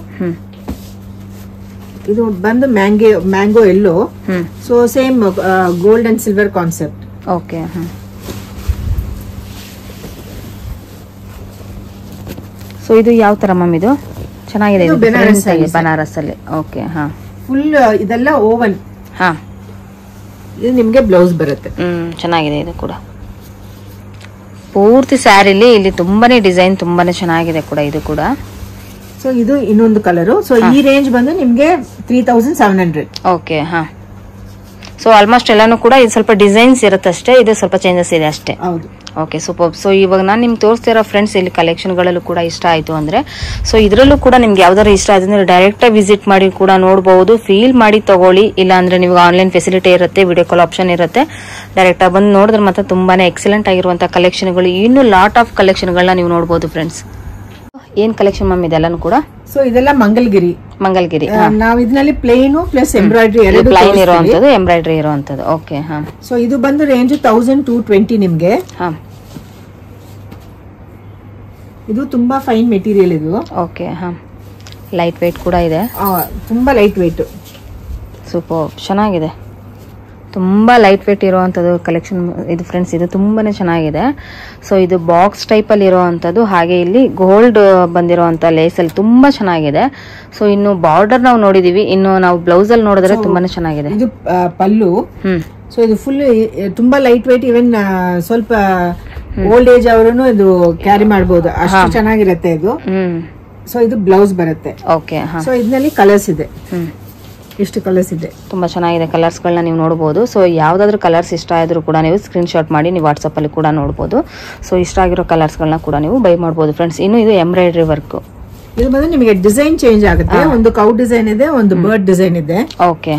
ಇದು ಬಂದು mango yellow. So same gold and silver concept. Okay. So ಇದು ಯಾವ ತರ ಮ್ಯಾಮ್? ಇದು ಚೆನ್ನಾಗಿದೆ, ಬನಾರಸ್ ಅಲ್ಲಿ. ಓಕೆ ಹಾ. ಫುಲ್ ಇದೆಲ್ಲ ಓವನ್. ಹಾ. ಇದು ನಿಮ್ಗೆ ಬ್ಲೌಸ್ ಬರುತ್ತೆ. ಚೆನ್ನಾಗಿದೆ ಇದು ಕೂಡ. ಪೂರ್ತಿ ಸ್ಯಾರಿಲಿ ಇಲ್ಲಿ ತುಂಬಾನೇ ಡಿಸೈನ್, ತುಂಬಾನೇ ಚೆನ್ನಾಗಿದೆ ಕೂಡ ಇದು ಕೂಡ. ಸೊ ಇದು ಇನ್ನೊಂದು ಕಲರು. ಸೊ ಈ ರೇಂಜ್ ಬಂದು ನಿಮ್ಗೆ 3700. ಓಕೆ ಹಾ. ಸೊ ಆಲ್ಮೋಸ್ಟ್ ಎಲ್ಲಾನು ಕೂಡ ಇದು ಸ್ವಲ್ಪ ಡಿಸೈನ್ಸ್ ಇರುತ್ತೆ ಅಷ್ಟೇ, ಇದು ಸ್ವಲ್ಪ ಚೇಂಜಸ್ ಇದೆ ಅಷ್ಟೇ. ಹೌದು. Okay, super. ಸೊ ಇವಾಗ ನಾನು ನಿಮ್ಗೆ ತೋರಿಸ್ತಿರೋ ಫ್ರೆಂಡ್ಸ್, ಇಲ್ಲಿ ಕಲೆಕ್ಷನ್ ಗಳಲ್ಲೂ ಕೂಡ ಇಷ್ಟ ಆಯ್ತು ಅಂದ್ರೆ, ಸೊ ಇದ್ರಲ್ಲೂ ಕೂಡ ನಿಮ್ಗೆ ಯಾವ್ದಾದ್ರು ಇಷ್ಟ ಆಯ್ತು ಅಂದ್ರೆ ಡೈರೆಕ್ಟ್ ಆಗಿ ವಿಸಿಟ್ ಮಾಡಿ ಕೂಡ ನೋಡಬಹುದು, ಫೀಲ್ ಮಾಡಿ ತಗೊಳ್ಳಿ. ಇಲ್ಲ ಅಂದ್ರೆ ನಿಮ್ಗೆ ಆನ್ಲೈನ್ ಫೆಸಿಲಿಟಿ ಇರುತ್ತೆ, ವಿಡಿಯೋ ಕಾಲ್ ಆಪ್ಷನ್ ಇರುತ್ತೆ. ಡೈರೆಕ್ಟ್ ಆಗಿ ಬಂದು ನೋಡಿದ್ರೆ ಮಾತ್ರ ತುಂಬಾನೇ ಎಕ್ಸಲೆಂಟ್ ಆಗಿರುವಂತಹ ಕಲೆಕ್ಷನ್ಗಳು, ಇನ್ನು ಲಾಟ್ ಆಫ್ ಕಲೆಕ್ಷನ್ ಗಳನ್ನ ನೀವು ನೋಡಬಹುದು ಫ್ರೆಂಡ್ಸ್. ಏನ್ ಕಲೆಕ್ಷನ್ ಮ್ಯಾಮ್ ಇದೆಲ್ಲಾನು ಕೂಡ? ಸೊ ಇದೆಲ್ಲ ಮಂಗಲ್ಗಿರಿ ನಾವ್ ಇದರಲ್ಲಿ ಪ್ಲೇನ್ ಪ್ಲಸ್ ಎಂಬ್ರಾಯ್ಡ್ರಿ ಎರಡು ಪ್ಲೈನ್ ಇರುವಂತದ್ದು, ಎಂಬ್ರಾಯ್ಡ್ರಿ ಇರುವಂತದ್ದು. ಓಕೆ. ಸೊ ಇದು ಬಂದು ರೇಂಜ್ 1220 ನಿಮ್ಗೆ. ಇದು ತುಂಬಾ ಫೈನ್ ಮೆಟೀರಿಯಲ್ ಇದು. ಓಕೆ. ಲೈಟ್ ವೇಟ್ ಕೂಡ ಇದೆ, ತುಂಬಾ ಲೈಟ್ ವೇಟ್. ಸೂಪರ್, ಚೆನ್ನಾಗಿದೆ. ತುಂಬಾ ಲೈಟ್ ವೇಟ್ ಇರುವಂತದ್ದು ಕಲೆಕ್ಷನ್ ಇದು ಫ್ರೆಂಡ್ಸ್. ಇದು ತುಂಬಾನೇ ಚೆನ್ನಾಗಿದೆ. ಸೊ ಇದು ಬಾಕ್ಸ್ ಟೈಪ್ ಅಲ್ಲಿ ಇರುವಂತದ್ದು, ಹಾಗೆ ಇಲ್ಲಿ ಗೋಲ್ಡ್ ಬಂದಿರುವಂತ ಲೇಸ್ ಅಲ್ಲಿ ತುಂಬಾ ಚೆನ್ನಾಗಿದೆ. ಸೊ ಇನ್ನು ಬಾರ್ಡರ್ ನಾವು ನೋಡಿದೀವಿ, ಇನ್ನು ನಾವು ಬ್ಲೌಸ್ ಅಲ್ಲಿ ನೋಡಿದ್ರೆ ತುಂಬಾನೇ ಚೆನ್ನಾಗಿದೆ. ಇದು ಪಲ್ಲು. ಸೊ ಇದು ಫುಲ್ ತುಂಬಾ ಲೈಟ್ ವೇಟ್, ಇವನ್ ಸ್ವಲ್ಪ ಓಲ್ಡ್ ಏಜ್ ಅವರನ್ನು ಇದು ಕ್ಯಾರಿ ಮಾಡಬಹುದು, ಅಷ್ಟು ಚೆನ್ನಾಗಿರುತ್ತೆ ಇದು. ಸೊ ಇದು ಬ್ಲೌಸ್ ಬರುತ್ತೆ. ಓಕೆ. ಸೊ ಇದರಲ್ಲಿ ಕಲರ್ಸ್ ಇದೆ, ಎಷ್ಟು ಕಲರ್ಸ್ ಇದೆ, ತುಂಬಾ ಚೆನ್ನಾಗಿದೆ. ಕಲರ್ಸ್ ಗಳನ್ನ ನೀವು ನೋಡಬಹುದು. ಸೊ ಯಾವ್ದಾದ್ರು ಕಲರ್ಸ್ ಇಷ್ಟ ಆದ್ರೂ ಕೂಡ ನೀವು ಸ್ಕ್ರೀನ್ ಶಾಟ್ ಮಾಡಿ ನೀವು ವಾಟ್ಸ್ಆಪ್ ಅಲ್ಲಿ ಕೂಡ ನೋಡಬಹುದು. ಸೊ ಇಷ್ಟ ಆಗಿರೋ ಕಲರ್ಸ್ ಗಳನ್ನ ಕೂಡ ನೀವು ಬೈ ಮಾಡಬಹುದು ಫ್ರೆಂಡ್ಸ್. ಇನ್ನು ಇದು ಎಂಬ್ರಾಯ್ಡ್ರಿ ವರ್ಕ್. ಇದು ಬಂದು ನಿಮಗೆ ಡಿಸೈನ್ ಚೇಂಜ್ ಆಗುತ್ತೆ. ಒಂದು ಕೌ ಡಿಸೈನ್ ಇದೆ, ಒಂದು ಬರ್ಡ್ ಡಿಸೈನ್ ಇದೆ. ಓಕೆ.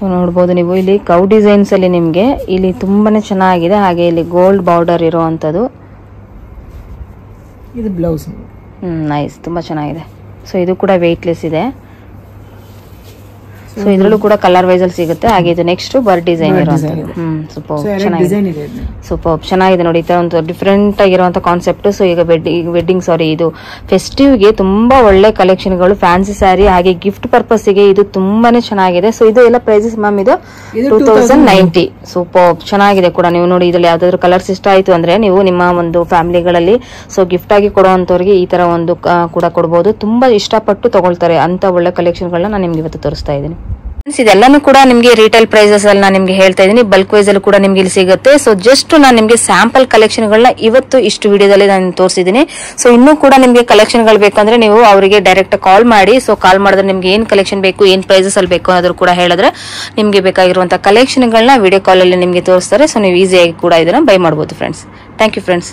ಸೊ ನೋಡಬಹುದು ನೀವು ಇಲ್ಲಿ ಕೌ ಡಿಸೈನ್ಸ್ ಅಲ್ಲಿ ನಿಮ್ಗೆ ಇಲ್ಲಿ ತುಂಬಾನೇ ಚೆನ್ನಾಗಿದೆ. ಹಾಗೆ ಇಲ್ಲಿ ಗೋಲ್ಡ್ ಬಾರ್ಡರ್ ಇರುವಂತದ್ದು. ಇದು ಬ್ಲೌಸ್. ನೈಸ್, ತುಂಬಾ ಚೆನ್ನಾಗಿದೆ. ಸೊ ಇದು ಕೂಡ ವೆಯ್ಟ್ಲೆಸ್ ಇದೆ. ಸೊ ಇದ್ರಲ್ಲೂ ಕೂಡ ಕಲರ್ ವೈಸ್ ಅಲ್ಲಿ ಸಿಗುತ್ತೆ. ಹಾಗೆ ಇದು ನೆಕ್ಸ್ಟ್ ಬರ್ಡ್ ಡಿಸೈನ್ ಇರುವಂತದ್ದು. ಸೂಪರ್ ಚೆನ್ನಾಗಿದೆ. ಸೂಪರ್ ಚೆನ್ನಾಗಿದೆ ನೋಡಿ. ಈ ತರ ಒಂದು ಡಿಫ್ರೆಂಟ್ ಆಗಿರುವಂತ ಕಾನ್ಸೆಪ್ಟ್. ಸೊ ಈಗ ವೆಡ್ಡಿಂಗ್ ಇದು ಫೆಸ್ಟಿವ್ ಗೆ ತುಂಬಾ ಒಳ್ಳೆ ಕಲೆಕ್ಷನ್ ಗಳು, ಫ್ಯಾನ್ಸಿ ಸ್ಯಾರಿ ಹಾಗೆ ಗಿಫ್ಟ್ ಪರ್ಪಸ್ ಗೆ ಇದು ತುಂಬಾನೇ ಚೆನ್ನಾಗಿದೆ. ಸೊ ಇದು ಎಲ್ಲ ಪ್ರೈಸಸ್ ಮ್ಯಾಮ್ ಇದು 2090. ಸೂಪರ್ ಚೆನ್ನಾಗಿದೆ ಕೂಡ. ನೀವು ನೋಡಿ ಇದ್ರಲ್ಲಿ ಯಾವ್ದಾದ್ರು ಕಲರ್ಸ್ ಇಷ್ಟ ಆಯ್ತು ಅಂದ್ರೆ ನೀವು ನಿಮ್ಮ ಒಂದು ಫ್ಯಾಮಿಲಿಗಳಲ್ಲಿ ಸೊ ಗಿಫ್ಟ್ ಆಗಿ ಕೊಡುವಂತವ್ರಿಗೆ ಈ ತರ ಒಂದು ಕೂಡ ಕೊಡಬಹುದು. ತುಂಬಾ ಇಷ್ಟಪಟ್ಟು ತಗೊಳ್ತಾರೆ ಅಂತ ಒಳ್ಳೆ ಕಲೆಕ್ಷನ್ ಗಳನ್ನ ನಾನು ನಿಮ್ಗೆ ಇವತ್ತು ತೋರಿಸ್ತಾ ಇದ್ದೀನಿ. ಇದೆಲ್ಲಾನು ಕೂಡ ನಿಮ್ಗೆ ರಿಟೇಲ್ ಪ್ರೈಸಸ್ ಅಲ್ಲಿ ನಾನು ನಿಮ್ಗೆ ಹೇಳ್ತಾ ಇದ್ದೀನಿ. ಬಲ್ಕ್ ವೈಸ್ ಅಲ್ಲಿ ಕೂಡ ನಿಮ್ಗೆ ಇಲ್ಲಿ ಸಿಗುತ್ತೆ. ಸೊ ಜಸ್ಟ್ ನಾನು ನಿಮ್ಗೆ ಸ್ಯಾಂಪಲ್ ಕಲೆಕ್ಷನ್ ಗಳನ್ನ ಇವತ್ತು ಇಷ್ಟು ವಿಡಿಯೋದಲ್ಲಿ ನಾನು ತೋರಿಸಿದ್ದೀನಿ. ಸೊ ಇನ್ನೂ ಕೂಡ ನಿಮ್ಗೆ ಕಲೆಕ್ಷನ್ ಗಳು ಬೇಕಂದ್ರೆ ನೀವು ಅವರಿಗೆ ಡೈರೆಕ್ಟ್ ಕಾಲ್ ಮಾಡಿ. ಸೊ ಕಾಲ್ ಮಾಡಿದ್ರೆ ನಿಮ್ಗೆ ಏನ್ ಕಲೆಕ್ಷನ್ ಬೇಕು, ಏನ್ ಪ್ರೈಸಸ್ ಅಲ್ಲಿ ಬೇಕು ಅನ್ನೋದ್ರು ಕೂಡ ಹೇಳಿದ್ರೆ ನಿಮ್ಗೆ ಬೇಕಾಗಿರುವಂತಹ ಕಲೆಕ್ಷನ್ ಗಳನ್ನ ವಿಡಿಯೋ ಕಾಲ್ ಅಲ್ಲಿ ನಿಮ್ಗೆ ತೋರಿಸ್ತಾರೆ. ಸೊ ನೀವು ಈಸಿಯಾಗಿ ಕೂಡ ಇದನ್ನ ಬೈ ಮಾಡಬಹುದು ಫ್ರೆಂಡ್ಸ್. Thank you friends.